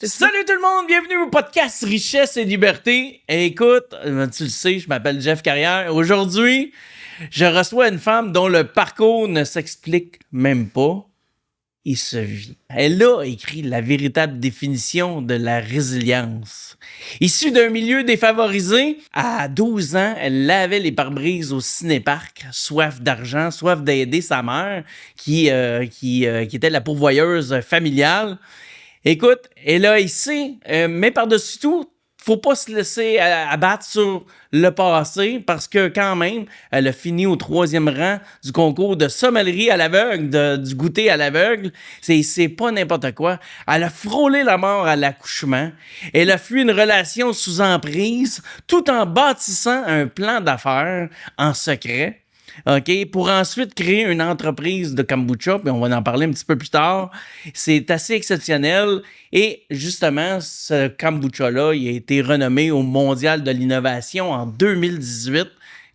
Salut tout le monde, bienvenue au podcast Richesse et Liberté. Et écoute, tu le sais, je m'appelle Jeff Carrière. Aujourd'hui, je reçois une femme dont le parcours ne s'explique même pas. Il se vit. Elle a écrit la véritable définition de la résilience. Issue d'un milieu défavorisé, à 12 ans, elle lavait les pare-brises au cinéparc, soif d'argent, soif d'aider sa mère, qui était la pourvoyeuse familiale. Écoute, elle a ici, mais par-dessus tout, faut pas se laisser abattre sur le passé parce que quand même, elle a fini au 3e rang du concours de sommellerie à l'aveugle, du goûter à l'aveugle. C'est pas n'importe quoi. Elle a frôlé la mort à l'accouchement. Elle a fui une relation sous emprise tout en bâtissant un plan d'affaires en secret. OK, pour ensuite créer une entreprise de kombucha, puis on va en parler un petit peu plus tard. C'est assez exceptionnel. Et justement, ce kombucha-là, il a été renommé au Mondial de l'innovation en 2018.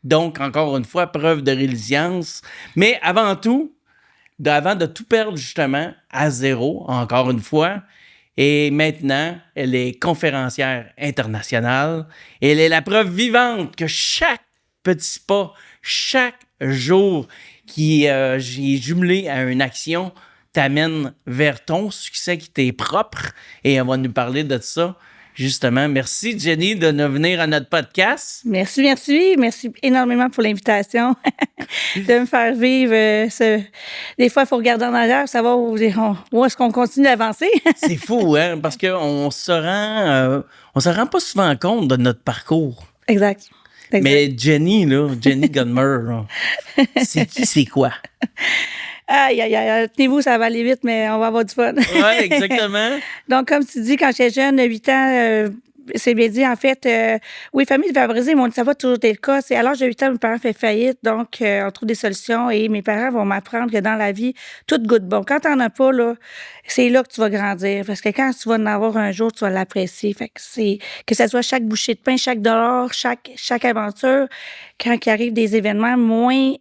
Donc, encore une fois, preuve de résilience. Mais avant tout, avant de tout perdre justement à zéro, encore une fois, et maintenant, elle est conférencière internationale. Elle est la preuve vivante que chaque petit pas, chaque jour qui j'ai jumelé à une action t'amène vers ton succès qui t'est propre. Et on va nous parler de ça, justement. Merci, Jenny, de nous venir à notre podcast. Merci. Merci énormément pour l'invitation, de me faire vivre Des fois, il faut regarder en arrière pour savoir où est-ce qu'on continue d'avancer. C'est fou, hein? Parce qu'on se rend pas souvent compte de notre parcours. Exact. Mais Jenny Gunmer, là, c'est qui, c'est quoi? Aïe, tenez-vous, ça va aller vite, mais on va avoir du fun. Oui, exactement. Donc, comme tu dis, quand j'étais jeune, 8 ans, c'est bien dit, en fait, oui, famille défavorisée, mais ça va toujours être le cas. C'est à l'âge de 8 ans, mes parents font faillite, donc on trouve des solutions et mes parents vont m'apprendre que dans la vie, tout goûte bon. Quand t'en as pas, là, c'est là que tu vas grandir. Parce que quand tu vas en avoir un jour, tu vas l'apprécier. Fait que ça soit chaque bouchée de pain, chaque dollar, chaque aventure, quand il arrive des événements moins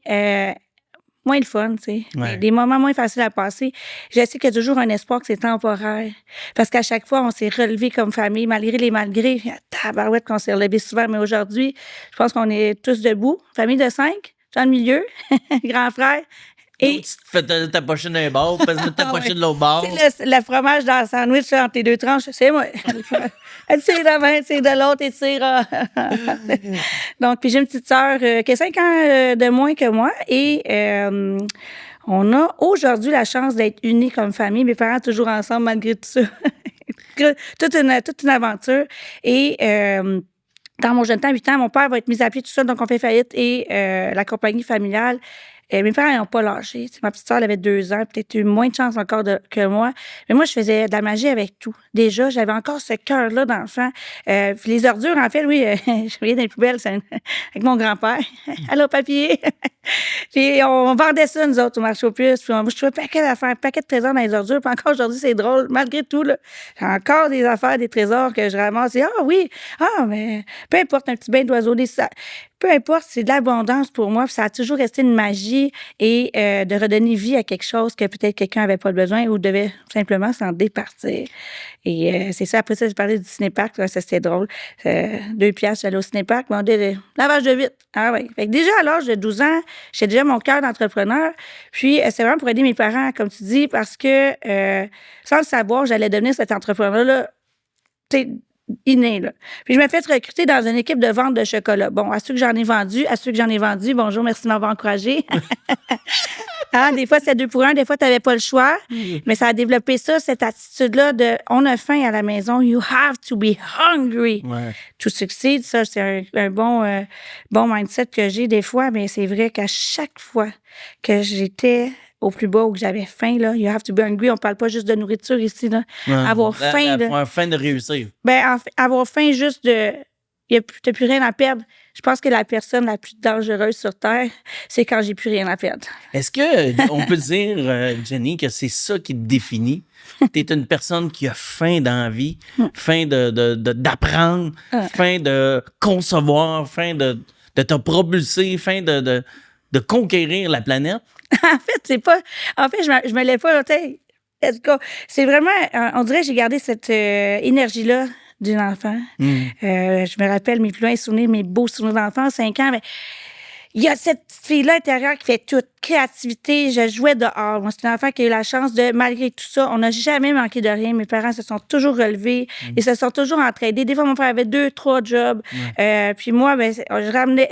le fun, tu sais. Ouais. Des moments moins faciles à passer. Je sais qu'il y a toujours un espoir que c'est temporaire. Parce qu'à chaque fois, on s'est relevé comme famille, malgré les malgrés. Tabarouette qu'on s'est relevé souvent. Mais aujourd'hui, je pense qu'on est tous debout. Famille de 5, dans le milieu, grand frère. Et tu te fais ta pochette d'un bord, tu fais ta pochette de l'autre bord. C'est le fromage dans le sandwich là, entre les deux tranches, c'est moi. Elle tire de main, elle tire de l'autre, elle tire. Donc, puis j'ai une petite sœur qui a 5 ans de moins que moi et on a aujourd'hui la chance d'être unis comme famille. Mes parents toujours ensemble malgré tout ça. toute une aventure. Et dans mon jeune temps, 8 ans, mon père va être mis à pied tout seul, donc on fait faillite et la compagnie familiale. Mes parents n'ont pas lâché. Ma petite sœur, elle avait 2 ans, peut-être eu moins de chance encore que moi. Mais moi, je faisais de la magie avec tout. Déjà, j'avais encore ce cœur-là d'enfant. Puis les ordures, en fait, oui, je voyais dans les poubelles avec mon grand-père. Allô, papier! Puis on vendait ça, nous autres, au marché aux puces. Puis je trouvais un paquet d'affaires, un paquet de trésors dans les ordures. Puis encore aujourd'hui, c'est drôle. Malgré tout, là, j'ai encore des affaires, des trésors que je ramasse. Et, oui! Mais peu importe, un petit bain d'oiseau, peu importe, c'est de l'abondance pour moi. Puis ça a toujours resté une magie et de redonner vie à quelque chose que peut-être quelqu'un n'avait pas besoin ou devait simplement s'en départir. Et c'est ça. Après ça, j'ai parlé du cinéparc. Ça, c'était drôle. 2 piastres, j'allais au cinéparc. Mais on dit lavage de vitre. Ah oui. Fait que déjà, à l'âge de 12 ans, j'ai déjà mon cœur d'entrepreneur. Puis, c'est vraiment pour aider mes parents, comme tu dis, parce que sans le savoir, j'allais devenir cet entrepreneur-là. Tu sais, inné, là. Puis je me fais recruter dans une équipe de vente de chocolat. Bon, à ceux que j'en ai vendu, bonjour, merci de m'avoir encouragé. Des fois, c'était 2 pour 1, des fois, tu n'avais pas le choix. Mais ça a développé ça, cette attitude-là de « on a faim à la maison, you have to be hungry to succeed ». Ça, c'est un bon mindset que j'ai des fois, mais c'est vrai qu'à chaque fois que j'étais au plus bas ou que j'avais faim, là, you have to be hungry. On parle pas juste de nourriture ici, là. Avoir faim. Avoir faim de réussir. Avoir faim juste de... T'as plus rien à perdre. Je pense que la personne la plus dangereuse sur Terre, c'est quand j'ai plus rien à perdre. Est-ce qu'on peut dire, Jenny, que c'est ça qui te définit? Tu es une personne qui a faim dans la vie, faim d'apprendre, faim de concevoir, faim de te propulser, faim de conquérir la planète? En fait, c'est pas... En fait, je me lève pas, là, tu sais... Let's go. C'est vraiment, on dirait que j'ai gardé cette énergie-là d'une enfant. Je me rappelle mes plus loin souvenirs, mes beaux souvenirs d'enfant, 5 ans. Mais il y a cette petite fille-là intérieure qui fait toute créativité. Je jouais dehors. Moi, c'est une enfant qui a eu la chance de, malgré tout ça, on n'a jamais manqué de rien. Mes parents se sont toujours relevés et se sont toujours entraidés. Des fois, mon frère avait 2, 3 jobs. Puis moi,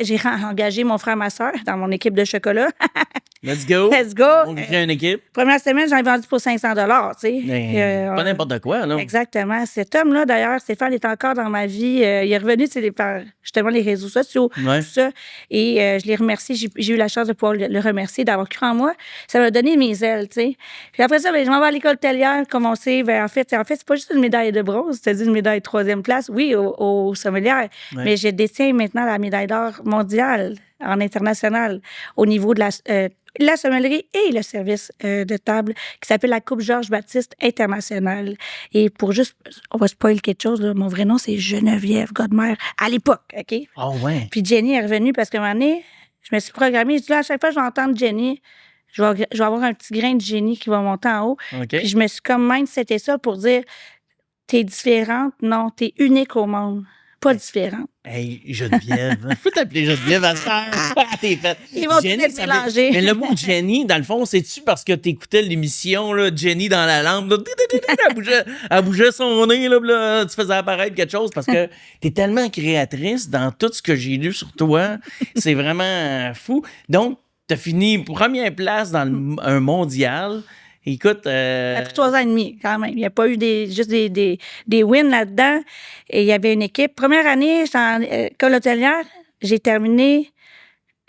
j'ai engagé mon frère et ma soeur dans mon équipe de chocolat. Let's go. Let's go. On crée une équipe. Première semaine, j'en ai vendu pour 500 $, tu sais. Pas n'importe quoi, là. Exactement. Cet homme-là, d'ailleurs, Stéphane, est encore dans ma vie. Il est revenu par justement les réseaux sociaux, tout ça. Et je l'ai remercié. J'ai eu la chance de pouvoir le remercier, d'avoir cru en moi. Ça m'a donné mes ailes, tu sais. Puis après ça, je m'en vais à l'école hôtelière, commencer. En fait, c'est pas juste une médaille de bronze, c'est-à-dire une médaille de 3e place, oui, au sommelière. Mais je détiens maintenant la médaille d'or mondiale en international au niveau de la sommellerie et le service de table qui s'appelle la Coupe Georges-Baptiste internationale. Et pour juste, on va spoiler quelque chose, là, mon vrai nom, c'est Geneviève Godmer, à l'époque, OK? Oh, ouais. Puis Jenny est revenue parce qu'à un moment donné, je me suis programmée, je dis là, à chaque fois que je vais entendre Jenny, je vais avoir un petit grain de génie qui va monter en haut. Okay. Puis je me suis comme même c'était ça pour dire, t'es différente, non, t'es unique au monde. Pas différente. Hey, Geneviève. Faut t'appeler Geneviève à ça. T'es faite. Ils vont Jenny, peut-être mélanger. Mais le mot Jenny, dans le fond, c'est-tu parce que t'écoutais l'émission, là, Jenny dans la lampe, là, elle bougeait son nez, là, tu faisais apparaître quelque chose parce que t'es tellement créatrice dans tout ce que j'ai lu sur toi. C'est vraiment fou. Donc, t'as fini première place dans un mondial. Écoute. Après 3 ans et demi, quand même. Il n'y a pas eu juste des wins là-dedans. Et il y avait une équipe. Première année, j'étais en école hôtelière. J'ai terminé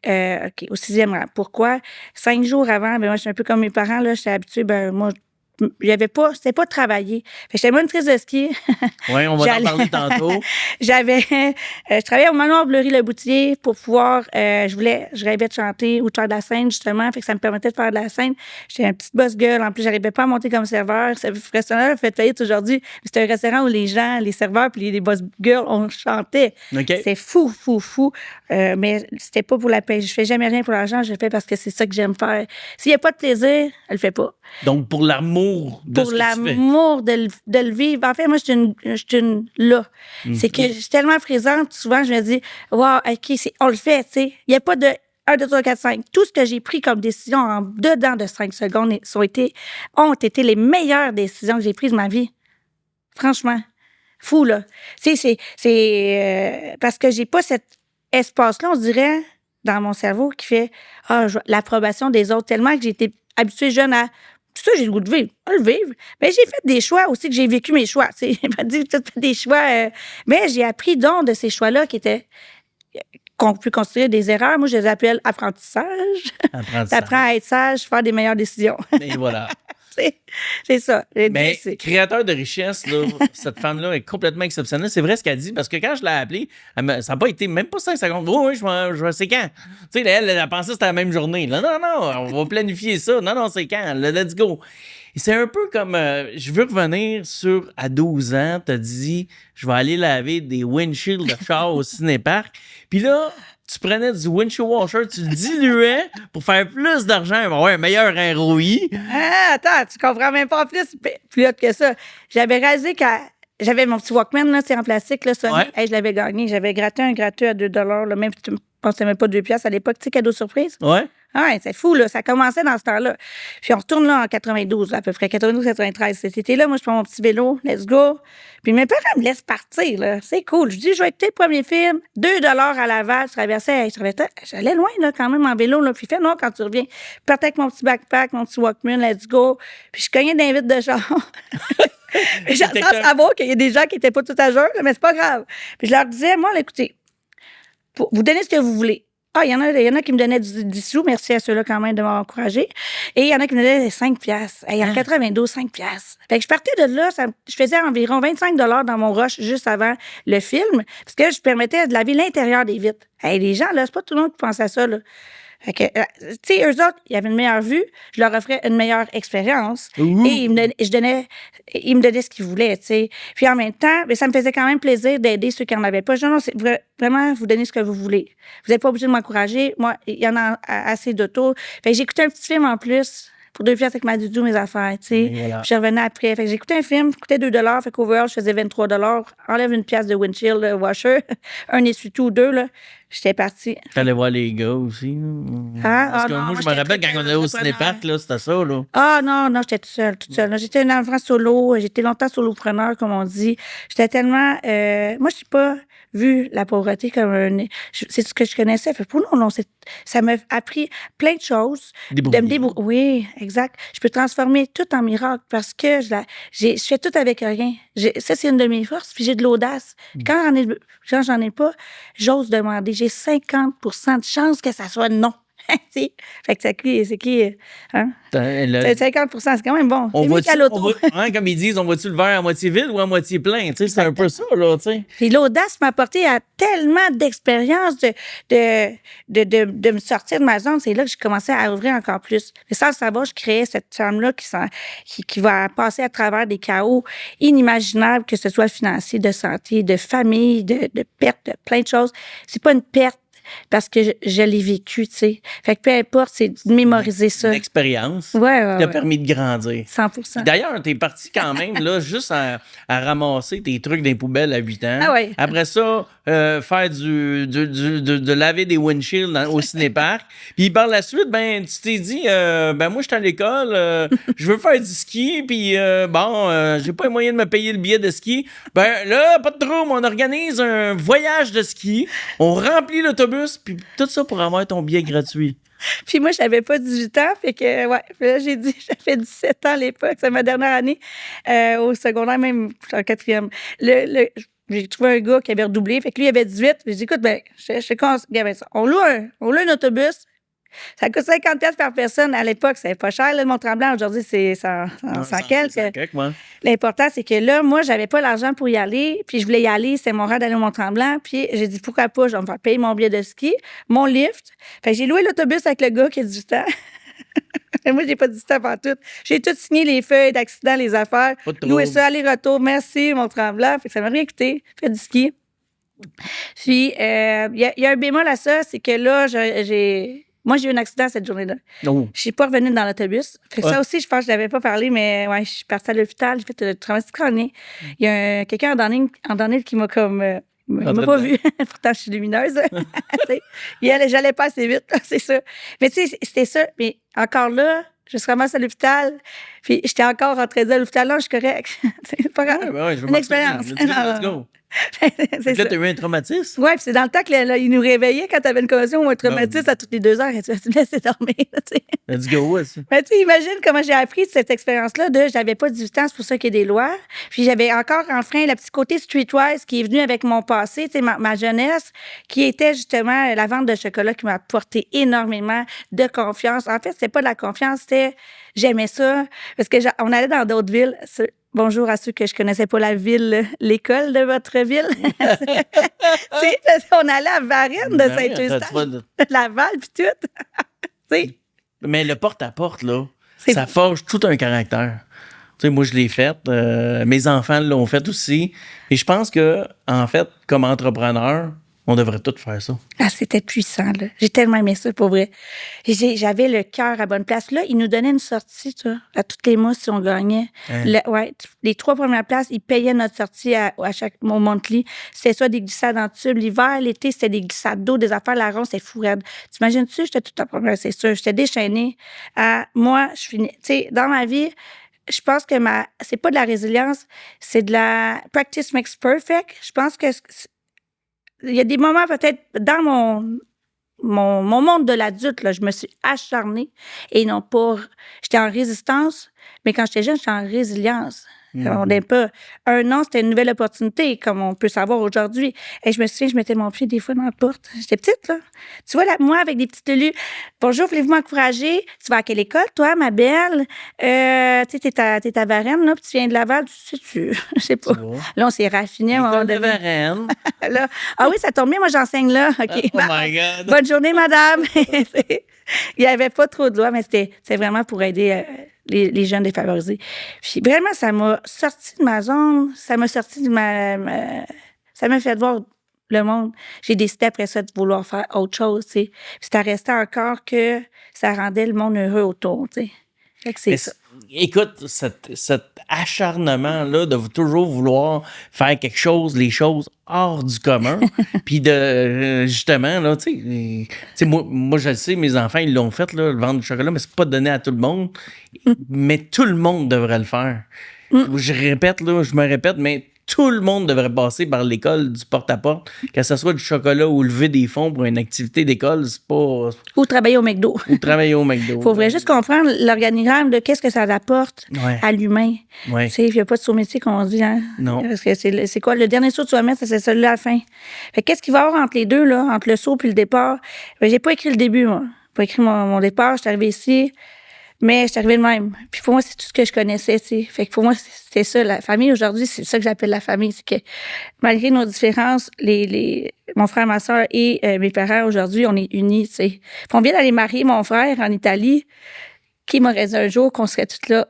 au 6e rang. Pourquoi? 5 jours avant, moi, je suis un peu comme mes parents, là, j'étais habituée, moi, c'était pas travailler. Fait que j'étais monitrice de ski. Oui, on va en parler tantôt. Je travaillais au manoir Bleury-le-Boutier pour pouvoir, je rêvais de chanter ou de faire de la scène, justement. Fait que ça me permettait de faire de la scène. J'étais une petite boss girl. En plus, j'arrivais pas à monter comme serveur. Ce restaurant a fait faillite aujourd'hui. C'était un restaurant où les gens, les serveurs puis les boss girls, on chantait. Okay. C'est fou. Mais c'était pas pour la paix. Je fais jamais rien pour l'argent. Je le fais parce que c'est ça que j'aime faire. S'il y a pas de plaisir, elle le fait pas. Donc, pour l'amour de pour ce que l'amour de le vivre. En fait, moi, je suis une là. C'est que je suis tellement présente, souvent, je me dis, wow, OK, on le fait, tu sais. Il n'y a pas de 1, 2, 3, 4, 5. Tout ce que j'ai pris comme décision en dedans de 5 secondes ont été les meilleures décisions que j'ai prises de ma vie. Franchement. Fou, là. C'est parce que j'ai pas cet espace-là, on se dirait, dans mon cerveau qui fait l'approbation des autres, tellement que j'ai été habituée jeune à tout ça, j'ai le goût de vivre. Le vivre. Mais j'ai fait des choix aussi, que j'ai vécu mes choix. Je pas dit que j'ai fait des choix. Mais j'ai appris donc de ces choix-là qui étaient qu'on peut considérer des erreurs. Moi, je les appelle apprentissage. T'apprends à être sage, faire des meilleures décisions. Et voilà. C'est ça. Mais créateur de richesse, là, cette femme-là est complètement exceptionnelle. C'est vrai ce qu'elle dit, parce que quand je l'ai appelée, ça n'a pas été même pas 5 secondes. Oui, c'est quand? Tu sais, elle a pensé que c'était la même journée. Là, non, on va planifier ça. Non, c'est quand? Let's go. Et c'est un peu comme, je veux revenir sur, à 12 ans, t'as dit, je vais aller laver des windshields de char au cinéparc. Puis là, tu prenais du windshield washer, tu le diluais pour faire plus d'argent, avoir un meilleur ROI. Ah, attends, tu comprends même pas en plus haute que ça. J'avais réalisé que j'avais mon petit Walkman, là, en plastique, là, Sony. Hey, je l'avais gagné. J'avais gratté un gratteux à 2 $, là, même si tu ne pensais même pas 2 piastres à l'époque, tu sais, cadeau surprise. Ouais. Ouais, c'est fou, là. Ça commençait dans ce temps-là. Puis on retourne là en 92, là, à peu près, 92-93. Cet été-là, moi, je prends mon petit vélo, let's go. Puis mes parents me laissent partir, là. C'est cool. Je dis, je vais écouter le premier film, 2 $ à Laval. J'allais loin, là, quand même, en vélo, là. Puis fait noir quand tu reviens. Je partais avec mon petit backpack, mon petit Walkman, let's go. Puis je cognais d'un vide de char. J'ai sans savoir qu'il y a des gens qui n'étaient pas tout à jeun, mais c'est pas grave. Puis je leur disais, moi, là, écoutez, vous donnez ce que vous voulez. Il y en a qui me donnaient 10 sous. Merci à ceux-là quand même de m'encourager. Et il y en a qui me donnaient 5 piastres. En 92, 5 piastres. Fait que je partais de là, je faisais environ 25 $ dans mon rush juste avant le film, parce que je permettais de laver l'intérieur des vitres. Les gens, là, c'est pas tout le monde qui pense à ça, là. Fait que, tu sais, eux autres, ils avaient une meilleure vue, je leur offrais une meilleure expérience. Ouh. Et ils me donnaient ce qu'ils voulaient, tu sais. Puis en même temps, ça me faisait quand même plaisir d'aider ceux qui n'en avaient pas. Je dis, non, c'est vraiment, vous donnez ce que vous voulez. Vous n'êtes pas obligé de m'encourager. Moi, il y en a assez d'auto. Fait que j'ai écouté un petit film en plus pour 2 piastres avec ma doudou, mes affaires, tu sais. Et voilà. Puis je revenais après. Fait que j'écoutais un film, coûtait 2 fait qu'overall, je faisais 23 Enlève une pièce de windshield washer, un essuie-tout ou 2, là. J'étais partie. T'allais voir les gars aussi. Parce que non, moi, je me j'étais rappelle très quand on allait au entrepreneur. cinépark, là, c'était ça, là. Ah non, j'étais toute seule. J'étais une enfant solo, j'étais longtemps solopreneur, comme on dit. J'étais tellement... moi, je n'ai pas vu la pauvreté comme c'est ce que je connaissais. Fait, pour nous, ça m'a appris plein de choses. Oui, exact. Je peux transformer tout en miracle parce que je fais tout avec rien. Ça, c'est une de mes forces, puis j'ai de l'audace. Quand j'en ai pas, j'ose demander. J'ai 50 de chance que ça soit non. Fait que c'est qui, hein? C'est 50 c'est quand même bon. On C'est mieux qu'à l'auto. Comme ils disent, on va-tu le verre à moitié vide ou à moitié plein? Tu sais, c'est un peu ça, là, tu sais. Puis l'audace m'a apporté à tellement d'expérience de me sortir de ma zone. C'est là que j'ai commencé à ouvrir encore plus. Mais sans le savoir, je créais cette femme-là qui va passer à travers des chaos inimaginables, que ce soit financier, de santé, de famille, de perte, de plein de choses. C'est pas une perte. Parce que je l'ai vécu, tu sais. Fait que peu importe, c'est de mémoriser ça. Une expérience qui Ouais. t'a permis de grandir. 100%. D'ailleurs, t'es parti quand même, là, juste à ramasser tes trucs dans les poubelles à 8 ans. Ah ouais. Après ça, faire de laver des windshields au cinépark. Puis par la suite, ben, tu t'es dit, moi, je suis à l'école, je veux faire du ski, puis j'ai pas les moyens de me payer le billet de ski. Ben là, pas de trouble, on organise un voyage de ski, on remplit l'autobus, puis tout ça pour avoir ton billet gratuit. Puis moi, j'avais pas 18 ans, fait que, ouais. Puis là, j'ai dit, j'avais 17 ans à l'époque, c'est ma dernière année, au secondaire, même en 4e. J'ai trouvé un gars qui avait redoublé, fait que lui, il avait 18. J'ai dit, écoute, on loue un autobus. Ça coûte 50 pièces par personne. À l'époque, c'était pas cher, le Mont-Tremblant. Aujourd'hui, c'est 100 quelques. L'important, c'est que là, moi, j'avais pas l'argent pour y aller. Puis je voulais y aller. C'était mon rêve d'aller au Mont-Tremblant. Puis j'ai dit, pourquoi pas? Je vais me faire payer mon billet de ski, mon lift. Fait que j'ai loué l'autobus avec le gars qui a 18 ans. Moi, j'ai pas 18 ans partout. J'ai tout signé, les feuilles d'accident, les affaires. Loué ça, aller-retour. Merci, Mont-Tremblant. Fait que ça m'a rien coûté. Fait du ski. Puis, il y a un bémol à ça, c'est que là, moi, j'ai eu un accident cette journée-là. Oh. Je suis pas revenue dans l'autobus. Fait que ça aussi, je pense que je l'avais pas parlé, mais ouais, je suis partie à l'hôpital, j'ai fait le traumatisme crânien. Il y a quelqu'un en Donning qui m'a comme... il m'a pas vu. Pourtant, je suis lumineuse. J'allais pas assez vite, c'est ça. Mais tu sais, c'était ça. Mais encore là, je suis ramassée à l'hopital, puis j'étais encore rentrée à l'hôpital. Là, je suis correcte. C'est pas grave. Ouais, une expérience. Let's go. C'est là, tu as eu un traumatisme? Oui, puis c'est dans le temps qu'ils nous réveillaient quand tu avais une commotion ou un traumatisme à toutes les 2 heures et tu vas te laisser dormir. Let's go, ouais, ça. Mais tu imagines comment j'ai appris cette expérience-là de j'avais pas 18 ans, c'est pour ça qu'il y a des lois. Puis j'avais encore enfreint le petit côté streetwise qui est venu avec mon passé, tu sais, ma jeunesse, qui était justement la vente de chocolat qui m'a apporté énormément de confiance. En fait, c'était pas de la confiance, c'était j'aimais ça parce que on allait dans d'autres villes. Bonjour à ceux que je connaissais pas la ville, l'école de votre ville. On allait à Varennes de Saint-Eustache, Laval, puis tout. Mais le porte-à-porte, là, ça forge tout un caractère. Tu sais, moi, je l'ai fait. Mes enfants l'ont fait aussi. Et je pense que, en fait, comme entrepreneur, on devrait tous faire ça. Ah, c'était puissant, là. J'ai tellement aimé ça, pour vrai. J'avais le cœur à bonne place. Là, ils nous donnaient une sortie, tu vois, à tous les mois si on gagnait. Les 3 premières places, ils payaient notre sortie à chaque au monthly. C'était soit des glissades en tube. L'hiver, l'été, c'était des glissades d'eau, des affaires. La ronde, c'était fou raide. T'imagines-tu? J'étais toute en première, c'est sûr. J'étais déchaînée. Moi, je finis... Tu sais, dans ma vie... Je pense que c'est pas de la résilience, c'est de la practice makes perfect. Je pense que il y a des moments peut-être dans mon monde de l'adulte, là, je me suis acharnée et non pas... J'étais en résistance, mais quand j'étais jeune, j'étais en résilience. On n'est pas... Un an, c'était une nouvelle opportunité, comme on peut savoir aujourd'hui. Et je me souviens, je mettais mon pied des fois dans la porte. J'étais petite, là. Tu vois, là, moi, avec des petites élus. Bonjour, voulez-vous m'encourager? Tu vas à quelle école, toi, ma belle? Tu sais, t'es à Varennes, là, puis tu viens de Laval. Tu sais, je sais pas. Là, on s'est raffiné. L'école de Varennes. Là, oui, ça tombe bien, moi, j'enseigne là. OK. Oh my God. Bonne journée, madame. Il n'y avait pas trop de lois, mais c'était vraiment pour aider les jeunes défavorisés. Puis vraiment, ça m'a sorti de ma zone, ça m'a sorti de ça m'a fait voir le monde. J'ai décidé après ça de vouloir faire autre chose, tu sais. Puis ça restait encore que ça rendait le monde heureux autour, tu sais. Fait que c'est ça. Écoute, cet acharnement-là de toujours vouloir faire quelque chose, les choses hors du commun, puis de, justement, là, tu sais, moi, je le sais, mes enfants, ils l'ont fait, là, le vendre du chocolat, mais c'est pas donné à tout le monde, mais tout le monde devrait le faire. Je répète, là, je me répète, mais tout le monde devrait passer par l'école du porte-à-porte, que ce soit du chocolat ou lever des fonds pour une activité d'école, c'est pas... Ou travailler au McDo. Ou travailler au McDo. Il faudrait juste comprendre l'organigramme de qu'est-ce que ça apporte à l'humain. Ouais. Tu sais, il n'y a pas de saut métier qu'on dit, hein? Non. Parce que c'est quoi? Le dernier saut que tu vas mettre, c'est celui-là à la fin. Fait qu'est-ce qu'il va y avoir entre les deux, là, entre le saut et le départ? Ben, j'ai pas écrit le début, moi. J'ai pas écrit mon départ. Je suis arrivée ici. Mais je suis arrivée de même. Puis pour moi, c'est tout ce que je connaissais, tu sais. Fait que pour moi, c'était ça. La famille, aujourd'hui, c'est ça que j'appelle la famille. C'est que malgré nos différences, mon frère, ma soeur et mes parents, aujourd'hui, on est unis, tu sais. Puis on vient d'aller marier mon frère en Italie. Qui m'aurait dit un jour qu'on serait toutes là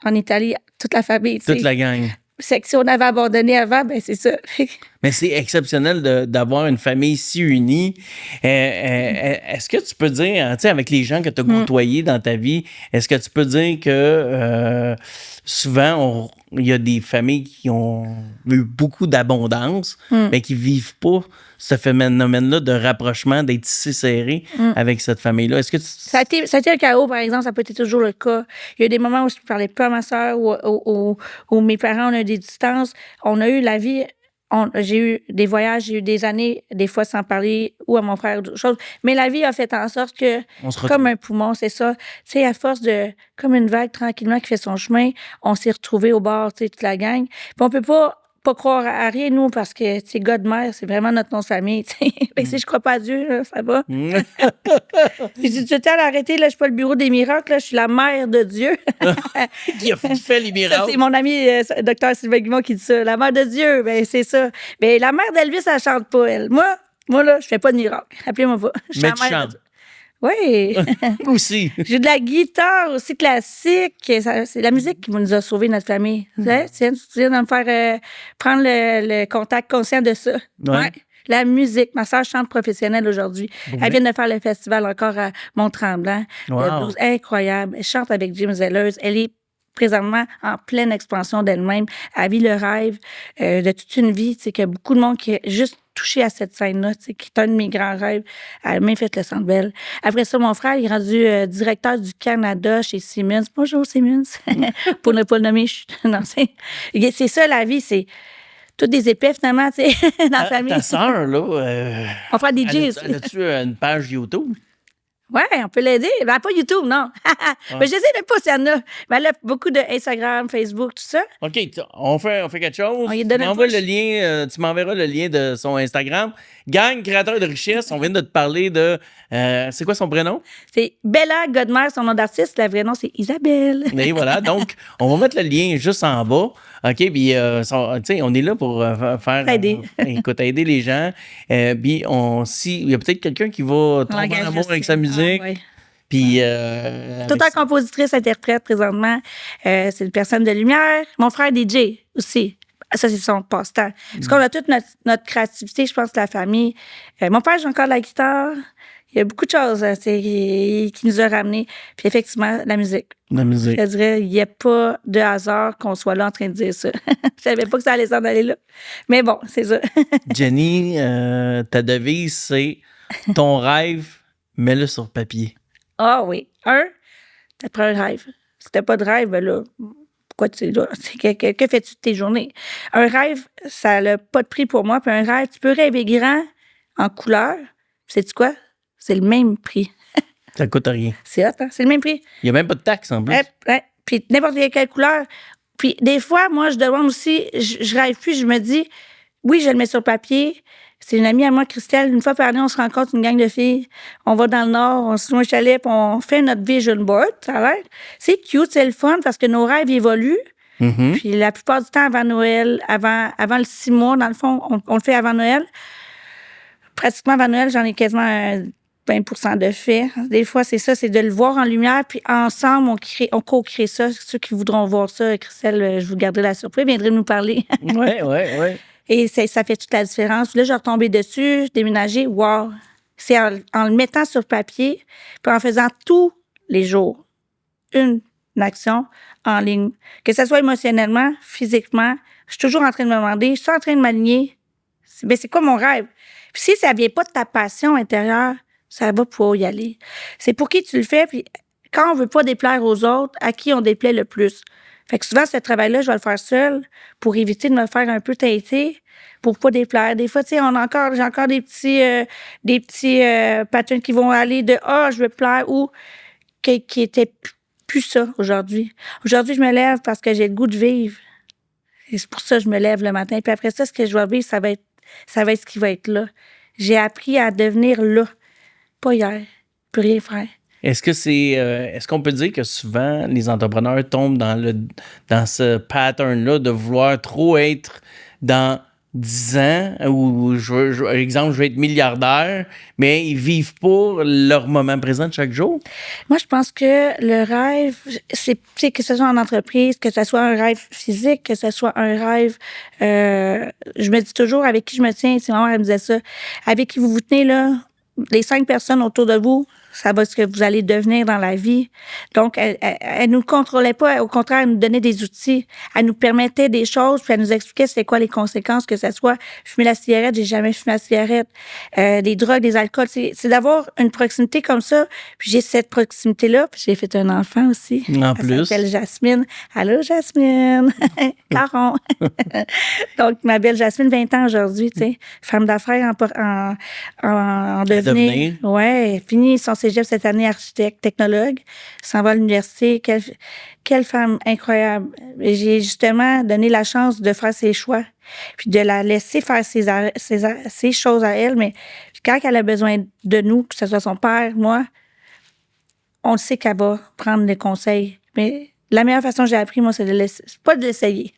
en Italie, toute la famille, tu sais. Toute la gang. C'est que si on avait abandonné avant, ben c'est ça. Mais c'est exceptionnel d'avoir une famille si unie. Est-ce que tu peux dire, tu sais, avec les gens que tu as côtoyés dans ta vie, est-ce que tu peux dire que souvent, il y a des familles qui ont eu beaucoup d'abondance, mais qui vivent pas ce phénomène-là de rapprochement, d'être si serré avec cette famille-là? Est-ce que ça a été un chaos, par exemple, ça peut être toujours le cas. Il y a des moments où je ne parlais pas à ma soeur, où mes parents, on a des distances. On a eu la vie... j'ai eu des voyages, j'ai eu des années, des fois sans parler, ou à mon frère, ou d'autres choses. Mais la vie a fait en sorte que, comme un poumon, c'est ça. Tu sais, à force de, comme une vague tranquillement qui fait son chemin, on s'est retrouvés au bord, tu sais, toute la gang. Puis on peut pas croire à rien, nous, parce que, tu sais, God-mère, c'est vraiment notre nom de famille, tu sais. Fait que si je crois pas à Dieu, là, ça va. J'ai dit, tout à l'arrêter, là, je suis pas le bureau des miracles, là, je suis la mère de Dieu. Qui a fait les miracles? Ça, c'est mon ami, docteur Sylvain Guimond, qui dit ça. La mère de Dieu, ben c'est ça. Ben la mère d'Elvis, elle chante pas, elle. Moi, là, je fais pas de miracle. Appelez-moi pas. Mais tu chantes. Oui. Aussi. J'ai de la guitare aussi classique. C'est la musique qui nous a sauvés, notre famille. Tu viens de me faire prendre le contact conscient de ça. Ouais. La musique. Ma soeur chante professionnelle aujourd'hui. Oui. Elle vient de faire le festival encore à Mont-Tremblant. Wow. Le blues incroyable. Elle chante avec Jim Zellers. Elle est présentement en pleine expansion d'elle-même. Elle vit le rêve de toute une vie. Tu sais, qu'il y a beaucoup de monde qui est juste touché à cette scène-là, tu sais, qui est un de mes grands rêves. Elle a même fait le Centre Bell. Après ça, mon frère, il est rendu directeur du Canada chez Siemens. Bonjour, Siemens. Pour ne pas le nommer. Non, c'est ça, la vie, c'est toutes des épées, finalement, tu sais, dans la famille. Ta sœur, là... mon frère DJ. As-tu une page YouTube? Oui, on peut l'aider. Ben, pas YouTube, non. Mais je sais même pas s'il y en a. Mais elle a beaucoup de Instagram, Facebook, tout ça. OK, on fait quelque chose. Tu m'enverras le lien de son Instagram. Gang, créateur de richesse, on vient de te parler de... c'est quoi son prénom? C'est Bella God-mère, son nom d'artiste. Le vrai nom, c'est Isabelle. Et voilà, donc, on va mettre le lien juste en bas. OK, puis, tu sais, on est là pour faire... Aider. Aider les gens. Puis, il y a peut-être quelqu'un qui va tomber en amour avec sa musique. Oui. Puis... Tout en compositrice, interprète, présentement. C'est une personne de lumière. Mon frère DJ aussi. Ça, c'est son passe-temps. Parce qu'on a toute notre créativité, je pense, de la famille. Mon père joue encore de la guitare. Il y a beaucoup de choses qui nous a ramenés. Puis effectivement, la musique. La musique. Je dirais, il n'y a pas de hasard qu'on soit là en train de dire ça. Je savais pas que ça allait s'en aller là. Mais bon, c'est ça. Jenny, ta devise, c'est ton rêve, mets-le sur papier. Ah oui. T'as pris un rêve. Si t'as pas de rêve, ben là, pourquoi tu es là? Que fais-tu de tes journées? Un rêve, ça n'a pas de prix pour moi. Puis un rêve, tu peux rêver grand, en couleur. Sais-tu quoi? C'est le même prix. Ça coûte rien. C'est hot, hein? C'est le même prix. Il n'y a même pas de taxe en plus. Puis n'importe quelle couleur. Puis des fois, moi, je demande aussi, je rêve plus, je me dis, oui, je le mets sur papier. C'est une amie à moi, Christelle. Une fois par année, on se rencontre, une gang de filles. On va dans le Nord, on se loue un chalet, puis on fait notre vision board. Ça a l'air. C'est cute, c'est le fun, parce que nos rêves évoluent. Mm-hmm. Puis la plupart du temps, avant Noël, avant le 6 mois, dans le fond, on le fait avant Noël. Pratiquement avant Noël, j'en ai quasiment 20% de fait. Des fois, c'est ça, c'est de le voir en lumière, puis ensemble, on co-crée ça. Ceux qui voudront voir ça, Christelle, je vous garderai la surprise, viendrez nous parler. Oui. Et ça fait toute la différence. Puis là, je suis retombée dessus, je déménagé. Wow! C'est en le mettant sur papier, puis en faisant tous les jours, une action en ligne. Que ce soit émotionnellement, physiquement, je suis toujours en train de me demander, je suis en train de m'aligner. C'est quoi mon rêve? Puis si ça vient pas de ta passion intérieure, ça va pouvoir y aller. C'est pour qui tu le fais, puis quand on veut pas déplaire aux autres, à qui on déplaît le plus? Fait que souvent, ce travail-là, je vais le faire seul pour éviter de me faire un peu teinter, pour pas déplaire. Des fois, tu sais, j'ai encore des petits patterns qui vont aller de je veux plaire ou qui étaient plus ça aujourd'hui. Aujourd'hui, je me lève parce que j'ai le goût de vivre. Et c'est pour ça que je me lève le matin. Puis après ça, ce que je vais vivre, ça va être ce qui va être là. J'ai appris à devenir là. Pas hier. Plus rien faire. Est-ce qu'on peut dire que souvent les entrepreneurs tombent dans ce pattern-là de vouloir trop être dans 10 ans ou exemple, je veux être milliardaire, mais ils vivent pas leur moment présent de chaque jour? Moi, je pense que le rêve, c'est que ce soit en entreprise, que ce soit un rêve physique, que ce soit un rêve, je me dis toujours avec qui je me tiens, si ma mère elle me disait ça, avec qui vous vous tenez là, les 5 personnes autour de vous, ça va ce que vous allez devenir dans la vie. Donc, elle nous contrôlait pas. Au contraire, elle nous donnait des outils. Elle nous permettait des choses, puis elle nous expliquait c'était quoi les conséquences, que ce soit fumer la cigarette, j'ai jamais fumé la cigarette, des drogues, des alcools. C'est d'avoir une proximité comme ça. Puis j'ai cette proximité-là, puis j'ai fait un enfant aussi. En Elle plus. s'appelle Jasmine. Allô, Jasmine! Caron! Donc, ma belle Jasmine, 20 ans aujourd'hui, tu sais. Femme d'affaires en devenir. Ouais, fini son cégep cette année, architecte, technologue, s'en va à l'université. Quelle femme incroyable. J'ai justement donné la chance de faire ses choix, puis de la laisser faire ses choses à elle, mais quand elle a besoin de nous, que ce soit son père, moi, on le sait qu'elle va prendre les conseils. Mais la meilleure façon que j'ai appris, moi, c'est pas de l'essayer.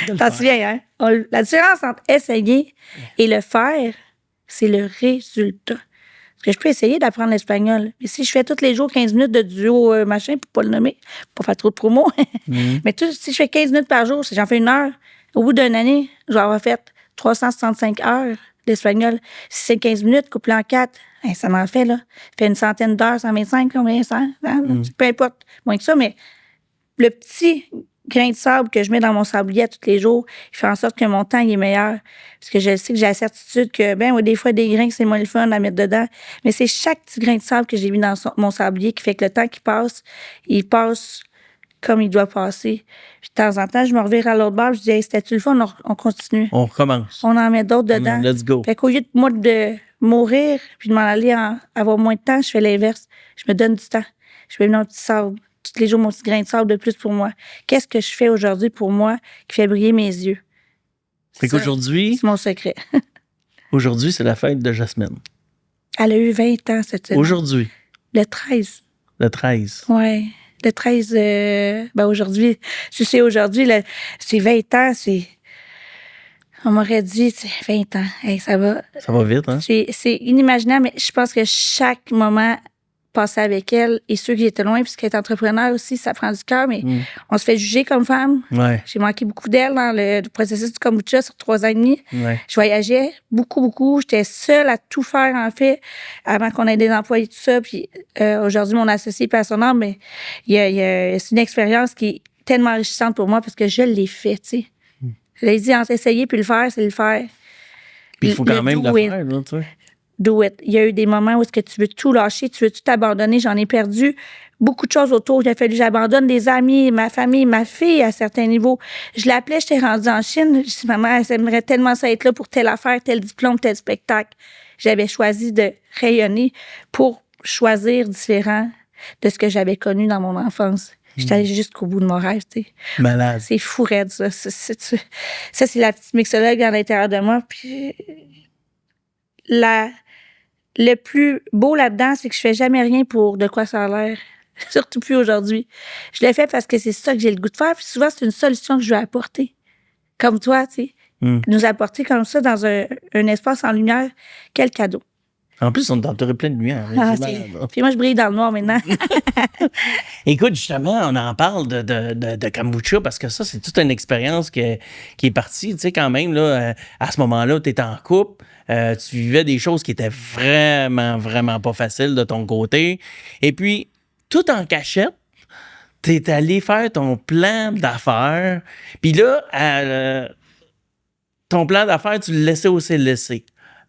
T'en souviens, hein? La différence entre essayer et le faire, c'est le résultat. Parce que je peux essayer d'apprendre l'espagnol. Mais si je fais tous les jours 15 minutes de duo machin, pour pas le nommer, pour pas faire trop de promo, mais si je fais 15 minutes par jour, si j'en fais 1 heure, au bout d'une année, je vais avoir fait 365 heures d'espagnol. Si c'est 15 minutes, couplé en 4, ça m'en fait, là. Fait une centaine d'heures, 125, combien, 100, peu importe, moins que ça, mais le petit grain de sable que je mets dans mon sablier tous les jours, il fait en sorte que mon temps il est meilleur. Parce que je sais que j'ai la certitude que, des fois, des grains, c'est moins le fun à mettre dedans. Mais c'est chaque petit grain de sable que j'ai mis dans mon sablier qui fait que le temps qui passe, il passe comme il doit passer. Puis de temps en temps, je me revire à l'autre bord, je dis, hey, c'était-tu le fun? On continue. On recommence. On en met d'autres dedans. Let's go. Fait qu'au lieu de moi de mourir puis de m'en aller avoir moins de temps, je fais l'inverse. Je me donne du temps. Je mets mon petit sable. Tous les jours, mon petit grain de sable de plus pour moi. Qu'est-ce que je fais aujourd'hui pour moi qui fait briller mes yeux? Fait qu'aujourd'hui... C'est mon secret. Aujourd'hui, c'est la fête de Jasmine. Elle a eu 20 ans cette semaine. Aujourd'hui. Le 13. Le 13. Oui. Le 13, aujourd'hui, si c'est aujourd'hui, c'est 20 ans, on m'aurait dit, 20 ans. Hey, ça va. Ça va vite, hein? C'est inimaginable, mais je pense que chaque moment passé avec elle et ceux qui étaient loin, puisqu'elle est entrepreneur aussi, ça prend du cœur, mais on se fait juger comme femme. Ouais. J'ai manqué beaucoup d'elle dans le processus du kombucha sur 3 ans et demi. Ouais. Je voyageais beaucoup. J'étais seule à tout faire, en fait, avant qu'on ait des employés, tout ça. Puis aujourd'hui, mon associé passe son âme, mais c'est une expérience qui est tellement enrichissante pour moi parce que je l'ai fait, tu sais. Je l'ai dit, entre essayer puis le faire, c'est le faire. Puis il faut quand même le faire, là, tu sais. Do it. Il y a eu des moments où est-ce que tu veux tout lâcher, tu veux tout abandonner. J'en ai perdu beaucoup de choses autour. Il a fallu que j'abandonne des amis, ma famille, ma fille à certains niveaux. Je l'appelais, j'étais rendue en Chine. Je dis, maman, elle aimerait tellement ça être là pour telle affaire, tel diplôme, tel spectacle. J'avais choisi de rayonner pour choisir différent de ce que j'avais connu dans mon enfance. J'étais allée jusqu'au bout de mon rêve, tu sais. Malade. C'est fou raide, ça. Ça, c'est la petite mixologue à l'intérieur de moi. Puis le plus beau là-dedans, c'est que je fais jamais rien pour de quoi ça a l'air. Surtout plus aujourd'hui. Je le fais parce que c'est ça que j'ai le goût de faire. Puis souvent, c'est une solution que je veux apporter. Comme toi, tu sais. Nous apporter comme ça dans un espace en lumière. Quel cadeau. En plus, on est entouré plein de lumière. Puis moi, je brille dans le noir maintenant. Écoute, justement, on en parle de kombucha parce que ça, c'est toute une expérience qui est partie. Tu sais, quand même, là, à ce moment-là, tu étais en couple. Tu vivais des choses qui étaient vraiment, vraiment pas faciles de ton côté. Et puis, tout en cachette, t'es allé faire ton plan d'affaires. Puis là, ton plan d'affaires, tu le laissais au CLSC.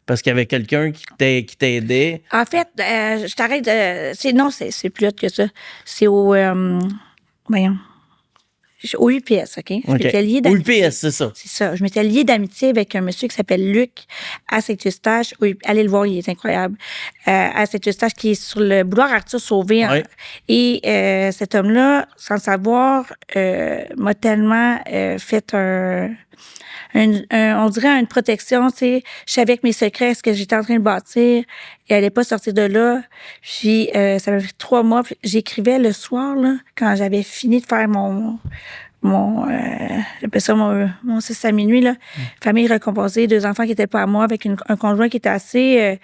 Parce qu'il y avait quelqu'un qui t'aidait. En fait, je t'arrête de... Non, c'est plus haut que ça. C'est au... voyons. Au UPS, OK? Je m'étais liée Au d'amitié. UPS, c'est ça. C'est ça. Je m'étais liée d'amitié avec un monsieur qui s'appelle Luc à Saint-Eustache. Allez le voir, il est incroyable. À Saint-Eustache, qui est sur le boulevard Arthur Sauvé. Ouais. Et cet homme-là, sans le savoir, m'a tellement fait on dirait une protection, tu sais. Je savais que mes secrets, ce que j'étais en train de bâtir, et elle n'allait pas sortir de là. Puis, ça m'a fait 3 mois. Puis j'écrivais le soir, là, quand j'avais fini de faire j'appelle ça mon 6 à minuit, là. Famille recomposée, 2 enfants qui n'étaient pas à moi, avec un conjoint qui était assez,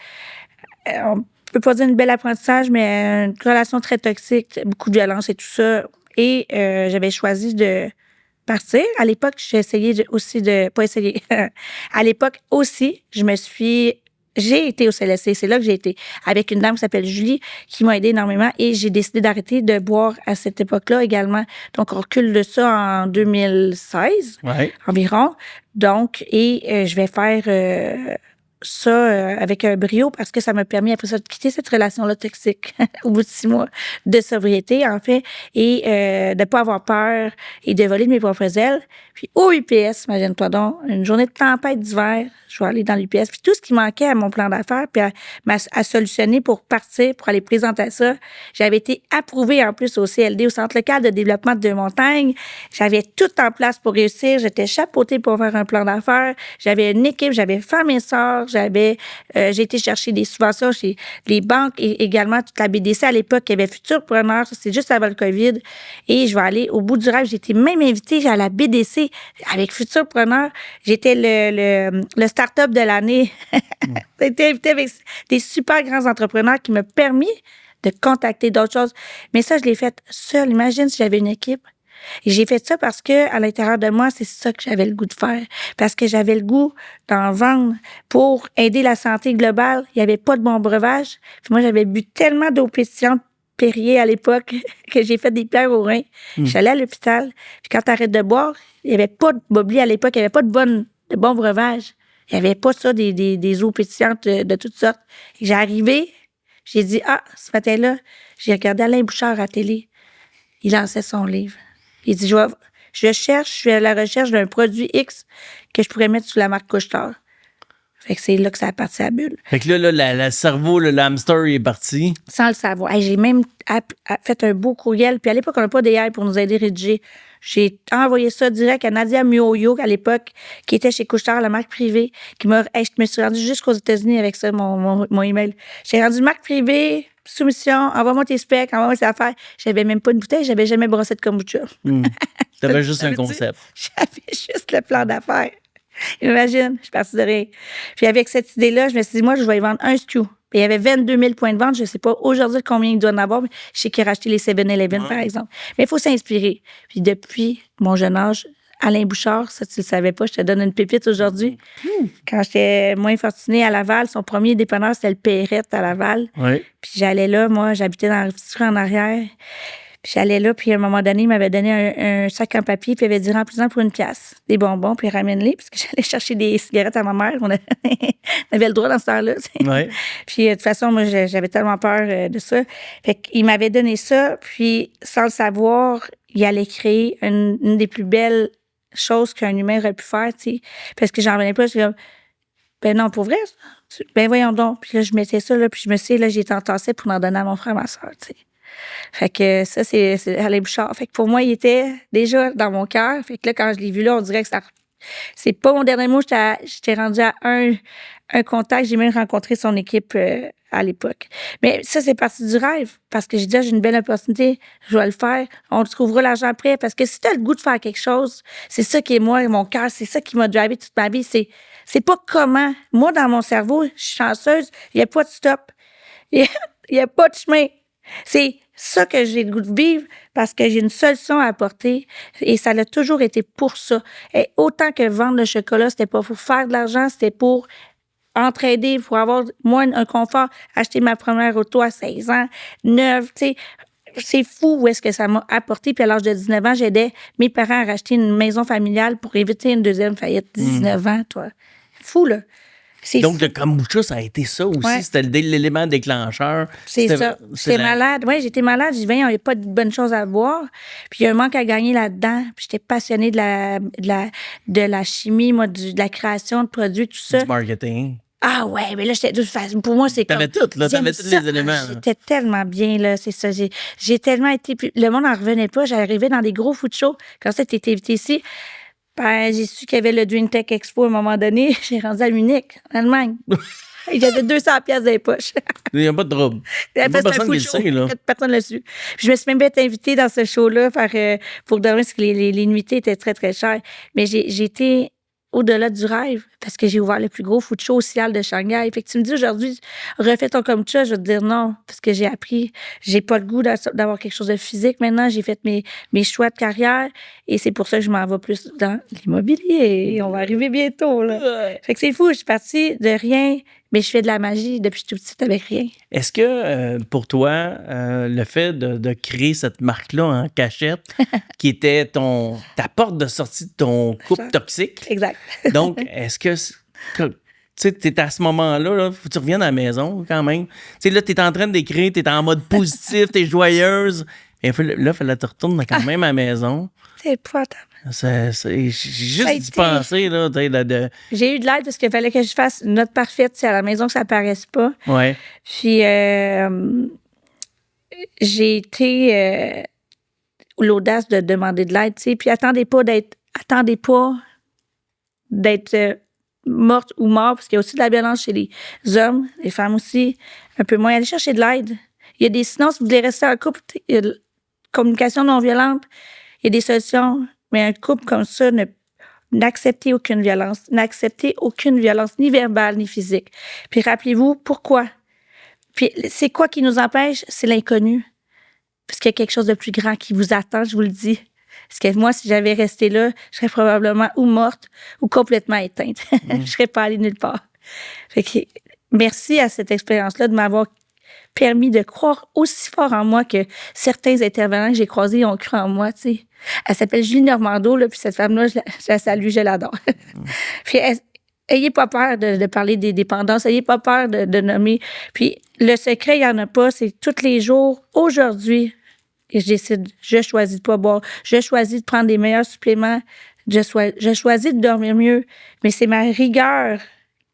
on peut pas dire une belle apprentissage, mais une relation très toxique, beaucoup de violence et tout ça. Et j'avais choisi de partir. À l'époque, j'ai essayé aussi de... Pas essayer. À l'époque aussi, j'ai été au CLSC. C'est là que j'ai été. Avec une dame qui s'appelle Julie, qui m'a aidée énormément. Et j'ai décidé d'arrêter de boire à cette époque-là également. Donc, on recule de ça en 2016 environ. Donc, je vais faire... ça avec un brio parce que ça m'a permis après ça de quitter cette relation-là toxique au bout de 6 mois de sobriété, en fait, et de ne pas avoir peur et de voler de mes propres ailes. Puis au UPS, imagine-toi donc, une journée de tempête d'hiver, je vais aller dans l'UPS. Puis tout ce qui manquait à mon plan d'affaires, puis à solutionner pour partir, pour aller présenter ça, j'avais été approuvée en plus au CLD, au Centre local de développement de Deux-Montagnes. J'avais tout en place pour réussir. J'étais chapeautée pour faire un plan d'affaires. J'avais une équipe, j'avais fait mes sorts. J'ai été chercher des subventions chez les banques et également toute la BDC à l'époque, il y avait Futurpreneur, ça c'est juste avant le COVID. Et je vais aller au bout du rêve. J'ai été même invitée à la BDC avec Futurpreneur. J'étais le start-up de l'année. J'ai été invitée avec des super grands entrepreneurs qui m'ont permis de contacter d'autres choses. Mais ça, je l'ai fait seule. Imagine si j'avais une équipe. Et j'ai fait ça parce que à l'intérieur de moi, c'est ça que j'avais le goût de faire. Parce que j'avais le goût d'en vendre pour aider la santé globale. Il n'y avait pas de bon breuvage. Puis moi, j'avais bu tellement d'eau pétillante Perrier à l'époque que j'ai fait des pierres aux reins. Je suis allée à l'hôpital. Puis quand tu arrêtes de boire, il n'y avait pas de bobli à l'époque. Il n'y avait pas de bon breuvage. Il n'y avait pas ça, des eaux pétillantes de toutes sortes. Et j'ai arrivé, j'ai dit, ce matin-là, j'ai regardé Alain Bouchard à la télé. Il lançait son livre. Il dit, je suis à la recherche d'un produit X que je pourrais mettre sous la marque Couche-Tard. Fait que c'est là que ça a parti à bulle. Fait que là, le cerveau, le hamster, il est parti. Sans le savoir. Hey, j'ai même fait un beau courriel. Puis à l'époque, on n'a pas d'AI pour nous aider à rédiger. J'ai envoyé ça direct à Nadia Muoyo, à l'époque, qui était chez Couche-Tard, la marque privée, je me suis rendue jusqu'aux États-Unis avec ça, mon email. J'ai rendu marque privée, soumission, envoie-moi tes specs, envoie-moi tes affaires. J'avais même pas une bouteille, j'avais jamais brossé de kombucha. T'avais juste un concept. J'avais juste le plan d'affaires. Imagine, je suis partie de rien. Puis avec cette idée-là, je me suis dit, moi, je vais y vendre un SKU. Puis il y avait 22 000 points de vente. Je ne sais pas aujourd'hui combien il doit en avoir, mais je sais qu'il a racheté les 7-Eleven, par exemple. Mais il faut s'inspirer. Puis depuis mon jeune âge, Alain Bouchard, ça, tu le savais pas, je te donne une pépite aujourd'hui. Quand j'étais moins fortunée à Laval, son premier dépanneur, c'était le Perrette à Laval. Oui. Puis j'allais là, moi, j'habitais dans la rue en arrière. Puis j'allais là, puis à un moment donné, il m'avait donné un sac en papier, puis il avait dit remplis-en pour 1 pièce. Des bonbons, puis ramène-les, parce que j'allais chercher des cigarettes à ma mère. On avait le droit dans ce temps-là. Ouais. Puis de toute façon, moi, j'avais tellement peur de ça. Fait qu'il m'avait donné ça, puis sans le savoir, il allait créer une des plus belles choses qu'un humain aurait pu faire, tu sais. Parce que j'en revenais pas, je suis comme, ben non, pour vrai, ben voyons donc. Puis là, je mettais ça, là, puis je me suis dit, là, j'ai entassé pour en donner à mon frère, ma soeur, tu sais. Fait que ça, c'est Alain Bouchard. Fait que pour moi, il était déjà dans mon cœur. Fait que là, quand je l'ai vu là, on dirait que ça... C'est pas mon dernier mot. J'étais rendue à un contact. J'ai même rencontré son équipe à l'époque. Mais ça, c'est parti du rêve. Parce que j'ai dit, j'ai une belle opportunité. Je vais le faire. On trouvera l'argent après. Parce que si tu as le goût de faire quelque chose, c'est ça qui est moi, mon cœur. C'est ça qui m'a drivé toute ma vie. C'est pas comment. Moi, dans mon cerveau, je suis chanceuse. Il n'y a pas de stop. Il n'y a pas de chemin. C'est ça que j'ai le goût de vivre parce que j'ai une solution à apporter et ça a toujours été pour ça. Et autant que vendre le chocolat, c'était pas pour faire de l'argent, c'était pour entraider, pour avoir, moi, un confort, acheter ma première auto à 16 ans, neuve, tu sais. c'est fou où est-ce que ça m'a apporté. Puis à l'âge de 19 ans, j'aidais mes parents à racheter une maison familiale pour éviter une deuxième faillite. 19 ans, toi. Fou, là. C'est Donc, fou. le kombucha, ça a été ça aussi. Ouais. C'était l'élément déclencheur. C'est ça. J'étais malade. Oui, j'étais malade. J'ai dit, il n'y avait pas de bonnes choses à boire. Puis il y a un manque à gagner là-dedans. Puis j'étais passionnée de la chimie, moi, de la création de produits, tout ça. Du marketing. Ah ouais, mais là, j'étais de toute façon, pour moi, c'est comme... T'avais tout, là. T'avais j'aime tous ça. les éléments. là. J'étais tellement bien, là, c'est ça. J'ai tellement été... puis le monde n'en revenait pas. J'arrivais dans des gros food shows. Quand ça, t'étais invité ici, ben, j'ai su qu'il y avait le Dream Tech Expo à un moment donné. J'ai rendu à Munich, en Allemagne. J'avais 200 pièces dans les poches. Il n'y a pas de trouble. Il n'y a pas personne qui le sait, là. Personne ne l'a su. Puis je me suis même été invitée dans ce show-là pour dormir, parce que les nuitées étaient très, très chères. Mais j'ai été au-delà du rêve, parce que j'ai ouvert le plus gros food show au Cial de Shanghai. Fait que tu me dis aujourd'hui, refais ton kombucha, je vais te dire non, parce que j'ai appris, j'ai pas le goût d'avoir quelque chose de physique maintenant, j'ai fait mes choix de carrière, et c'est pour ça que je m'en vais plus dans l'immobilier. On va arriver bientôt, là. Fait que c'est fou, je suis partie de rien, mais je fais de la magie depuis que je suis toute petite avec rien. Est-ce que pour toi, le fait de créer cette marque-là en cachette, qui était ta porte de sortie de ton couple toxique, Exact. donc est-ce que tu sais, t'es à ce moment-là, là, faut que tu reviennes à la maison quand même. Tu sais, là, t'es en train d'écrire, t'es en mode positif, t'es joyeuse. Et là, il fallait que tu retournes quand même à la maison. C'est épouvantable. J'ai juste d'y penser, là. J'ai eu de l'aide parce qu'il fallait que je fasse une note parfaite, c'est à la maison que ça apparaisse pas. Ouais. Puis, j'ai été l'audace de demander de l'aide, tu sais. Puis, attendez pas d'être morte ou mort, parce qu'il y a aussi de la violence chez les hommes, les femmes aussi, un peu moins. Allez chercher de l'aide. Il y a sinon, si vous voulez rester en couple, il y a de communication non violente, il y a des solutions. Mais un couple comme ça, n'acceptez aucune violence. N'acceptez aucune violence, ni verbale, ni physique. Puis rappelez-vous, pourquoi? Puis c'est quoi qui nous empêche? C'est l'inconnu. Parce qu'il y a quelque chose de plus grand qui vous attend, je vous le dis. Parce que moi, si j'avais resté là, je serais probablement ou morte ou complètement éteinte. Je serais pas allée nulle part. Fait que merci à cette expérience-là de m'avoir permis de croire aussi fort en moi que certains intervenants que j'ai croisés ont cru en moi, tu sais. Elle s'appelle Julie Normando, là, puis cette femme-là, je la salue, je l'adore. Puis ayez pas peur de parler des dépendances, ayez pas peur de nommer. Puis le secret, il n'y en a pas, c'est tous les jours, aujourd'hui, que je décide, je choisis de pas boire, je choisis de prendre des meilleurs suppléments, je choisis de dormir mieux, mais c'est ma rigueur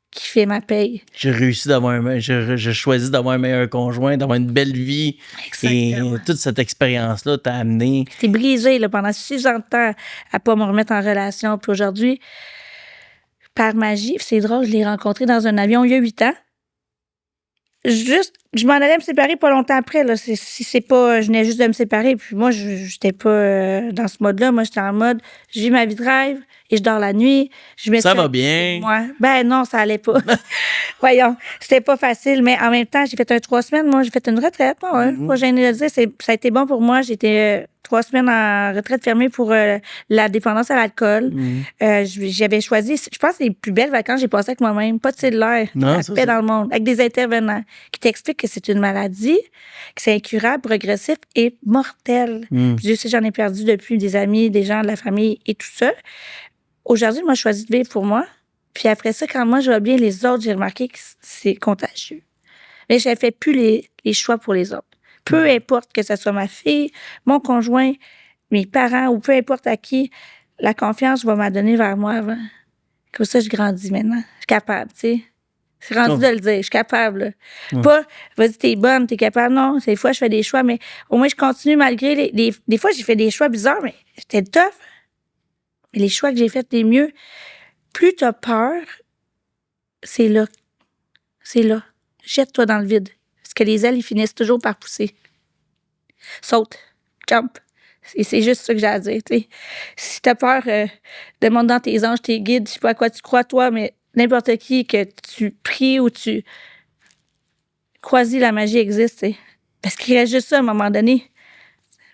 qui fait ma paye. J'ai choisi d'avoir un meilleur conjoint, d'avoir une belle vie. Exactement. Et toute cette expérience-là t'a amené. J'étais brisée là, pendant 6 ans de temps à pas me remettre en relation. Puis aujourd'hui, par magie, c'est drôle, je l'ai rencontré dans un avion il y a 8 ans. Je m'en allais me séparer pas longtemps après. Là. Je venais juste de me séparer. Puis moi, j'étais pas dans ce mode-là. Moi, j'étais en mode, je vis ma vie de rêve et je dors la nuit. Ça va bien. Moi. Ben non, ça allait pas. Voyons, c'était pas facile. Mais en même temps, j'ai fait 3 semaines. Moi, j'ai fait une retraite. Pas gêné de le dire. Ça a été bon pour moi. J'étais 3 semaines en retraite fermée pour la dépendance à l'alcool. J'avais choisi, je pense, les plus belles vacances que j'ai passées avec moi-même. Pas de cellulaire. La paix dans le monde. Avec des intervenants qui t'expliquent que c'est une maladie, que c'est incurable, progressif et mortel. Dieu sait, j'en ai perdu depuis des amis, des gens de la famille et tout ça. Aujourd'hui, moi, je choisis de vivre pour moi. Puis après ça, quand moi, je vois bien les autres, j'ai remarqué que c'est contagieux. Mais je ne fais plus les choix pour les autres. Peu importe que ce soit ma fille, mon conjoint, mes parents ou peu importe à qui, la confiance va m'adonner vers moi avant. Comme ça, je grandis maintenant. Je suis capable, tu sais. C'est rendu de le dire. Je suis capable. Pas, vas-y, t'es bonne, t'es capable. Non, des fois, je fais des choix, mais au moins, je continue malgré des fois, j'ai fait des choix bizarres, mais c'était tough. Mais les choix que j'ai faits, les mieux. Plus t'as peur, c'est là. C'est là. Jette-toi dans le vide. Parce que les ailes, ils finissent toujours par pousser. Saute. Jump. Et c'est juste ça que j'ai à dire, tu sais. Si t'as peur, demande dans tes anges, tes guides, je sais pas à quoi tu crois, toi, mais n'importe qui que tu pries ou tu croisis, la magie existe, tu sais. Parce qu'il reste juste ça à un moment donné.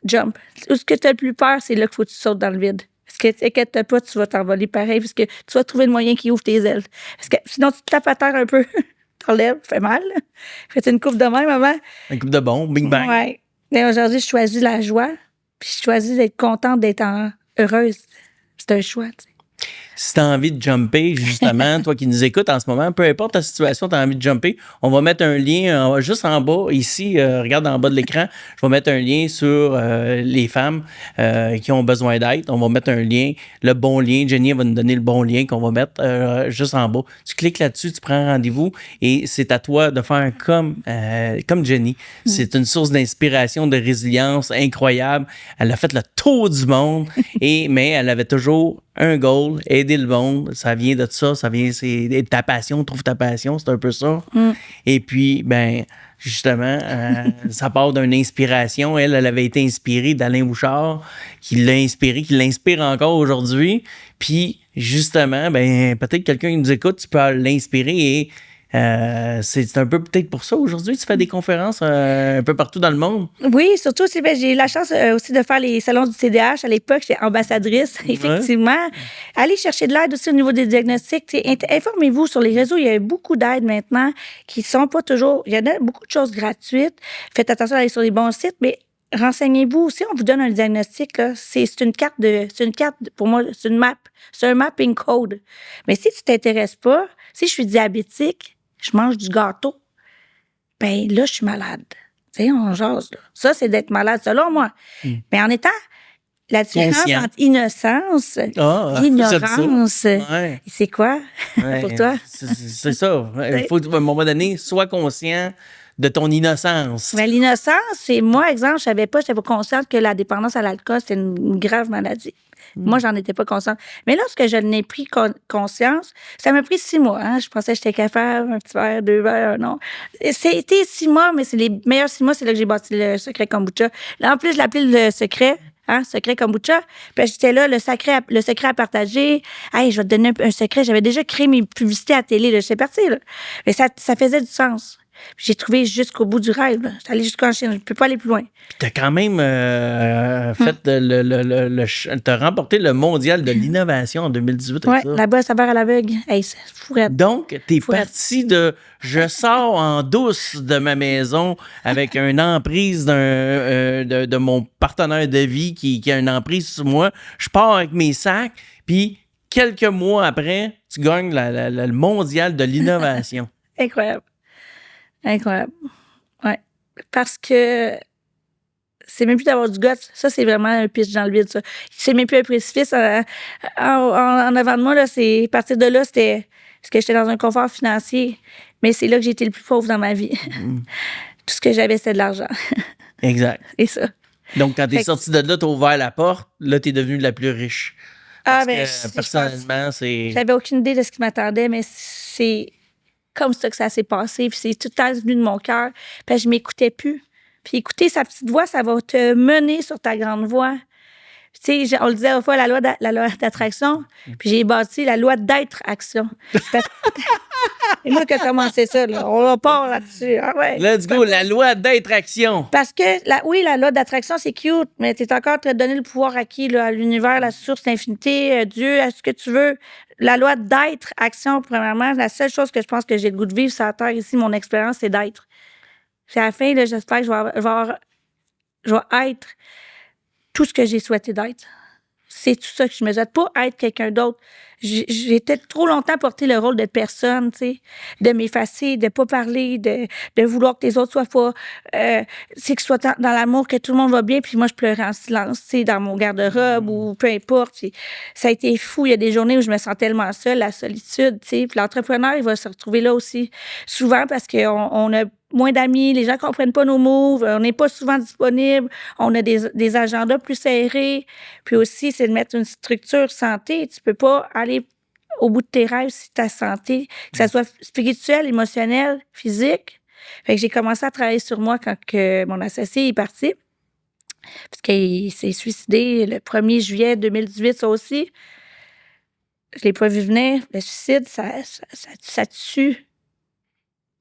Jump. Où ce que t'as le plus peur, c'est là qu'il faut que tu sautes dans le vide. Parce que t'inquiète pas, tu vas t'envoler pareil, parce que tu vas trouver le moyen qui ouvre tes ailes. Parce que sinon, tu te tapes à terre un peu. T'enlèves, fait mal. Faites une coupe de même avant. Une coupe de bombe, bing bang. Ouais. Mais aujourd'hui, je choisis la joie, puis je choisis d'être contente, d'être heureuse. C'est un choix, tu sais. Si tu as envie de jumper, justement, toi qui nous écoutes en ce moment, peu importe ta situation, tu as envie de jumper, on va mettre un lien juste en bas, ici, regarde en bas de l'écran, je vais mettre un lien sur les femmes qui ont besoin d'aide. On va mettre un lien, le bon lien. Jenny va nous donner le bon lien qu'on va mettre juste en bas. Tu cliques là-dessus, tu prends rendez-vous et c'est à toi de faire comme Jenny. C'est une source d'inspiration, de résilience incroyable. Elle a fait le tour du monde, mais elle avait toujours un goal, aider le monde, ça vient de ça, c'est ta passion, trouve ta passion, c'est un peu ça. Et puis, ben, justement, ça part d'une inspiration. Elle avait été inspirée d'Alain Bouchard, qui l'a inspiré, qui l'inspire encore aujourd'hui. Puis, justement, ben, peut-être quelqu'un qui nous écoute, tu peux l'inspirer et c'est un peu peut-être pour ça aujourd'hui tu fais des conférences un peu partout dans le monde. Oui, surtout aussi, j'ai eu la chance aussi de faire les salons du TDAH. À l'époque, j'étais ambassadrice, effectivement. Allez chercher de l'aide aussi au niveau des diagnostics. Informez-vous sur les réseaux. Il y a beaucoup d'aides maintenant qui sont pas toujours... Il y a beaucoup de choses gratuites. Faites attention à aller sur les bons sites, mais renseignez-vous. Si on vous donne un diagnostic, là, c'est une carte, pour moi, c'est une map. C'est un mapping code. Mais si tu t'intéresses pas, si je suis diabétique, je mange du gâteau, ben là, je suis malade. Tu sais, on jase, là. Ça, c'est d'être malade, selon moi. Mais en étant la différence entre innocence et ignorance, c'est quoi pour toi? C'est ça. Il faut, à un moment donné, sois conscient de ton innocence. Mais l'innocence, c'est moi, exemple, je n'étais pas consciente que la dépendance à l'alcool, c'est une grave maladie. Moi, j'en étais pas consciente. Mais lorsque je n'ai pris conscience, ça m'a pris 6 mois. Hein? Je pensais que j'étais capable, un petit verre, 2 verres, non. C'était 6 mois, mais c'est les meilleurs 6 mois, c'est là que j'ai bâti le secret kombucha. Là, en plus, je l'appelais le secret. Secret kombucha. Puis j'étais là, le secret à partager. Hey, je vais te donner un secret. J'avais déjà créé mes publicités à la télé. Là. J'étais partie. Là. Mais ça faisait du sens. J'ai trouvé jusqu'au bout du rêve. J'étais allée jusqu'en Chine. Je ne peux pas aller plus loin. Puis t'as quand même t'as remporté le mondial de l'innovation en 2018. Oui, là-bas, ça va à l'aveugle. Hey, c'est fourette. Donc, t'es parti de « je sors en douce de ma maison avec une emprise de mon partenaire de vie qui a une emprise sur moi. Je pars avec mes sacs, puis quelques mois après, tu gagnes le mondial de l'innovation. » Incroyable. Incroyable. Ouais. Parce que c'est même plus d'avoir du guts. Ça, c'est vraiment un pitch dans le vide, ça. C'est même plus un précipice. En avant de moi, là, c'est partir de là, c'était parce que j'étais dans un confort financier. Mais c'est là que j'ai été le plus pauvre dans ma vie. Tout ce que j'avais, c'était de l'argent. Exact. Et ça. Donc, quand t'es sorti de là, t'as ouvert la porte, là, t'es devenue la plus riche. Parce que, personnellement, c'est... J'avais aucune idée de ce qui m'attendait, mais c'est comme ça que ça s'est passé. Puis c'est tout le temps venu de mon cœur. Puis je m'écoutais plus. Puis écouter sa petite voix, ça va te mener sur ta grande voix. Tu sais, on le disait autrefois, la loi d'attraction. Puis j'ai bâti la loi d'être-action. Et moi qui ai commencé ça, là. On part là-dessus. Ah ouais. Let's go, la loi d'être-action. Parce que, la loi d'attraction, c'est cute, mais tu es encore en train de donner le pouvoir à qui? Là, à l'univers, la source, l'infinité, Dieu, à ce que tu veux. La loi d'être-action, premièrement, la seule chose que je pense que j'ai le goût de vivre sur la Terre ici, mon expérience, c'est d'être. Puis à la fin, là, j'espère que je vais être tout ce que j'ai souhaité d'être. C'est tout ça que je me souhaite, pas être quelqu'un d'autre. J'ai été trop longtemps porté le rôle de personne, tu sais, de m'effacer, de pas parler, de vouloir que les autres soient pas, c'est que soit dans l'amour, que tout le monde va bien, puis moi je pleurais en silence, tu sais, dans mon garde-robe ou peu importe. Puis ça a été fou. Il y a des journées où je me sens tellement seule, la solitude, tu sais. Puis l'entrepreneur, il va se retrouver là aussi, souvent parce qu'on a moins d'amis, les gens comprennent pas nos moves, on n'est pas souvent disponible, on a des agendas plus serrés. Puis aussi, c'est de mettre une structure santé. Tu peux pas aller au bout de tes rêves si ta santé, que ça soit spirituel, émotionnel, physique. Fait que j'ai commencé à travailler sur moi quand que mon associé est parti. Parce qu'il s'est suicidé le 1er juillet 2018, ça aussi. Je l'ai pas vu venir. Le suicide, ça tue.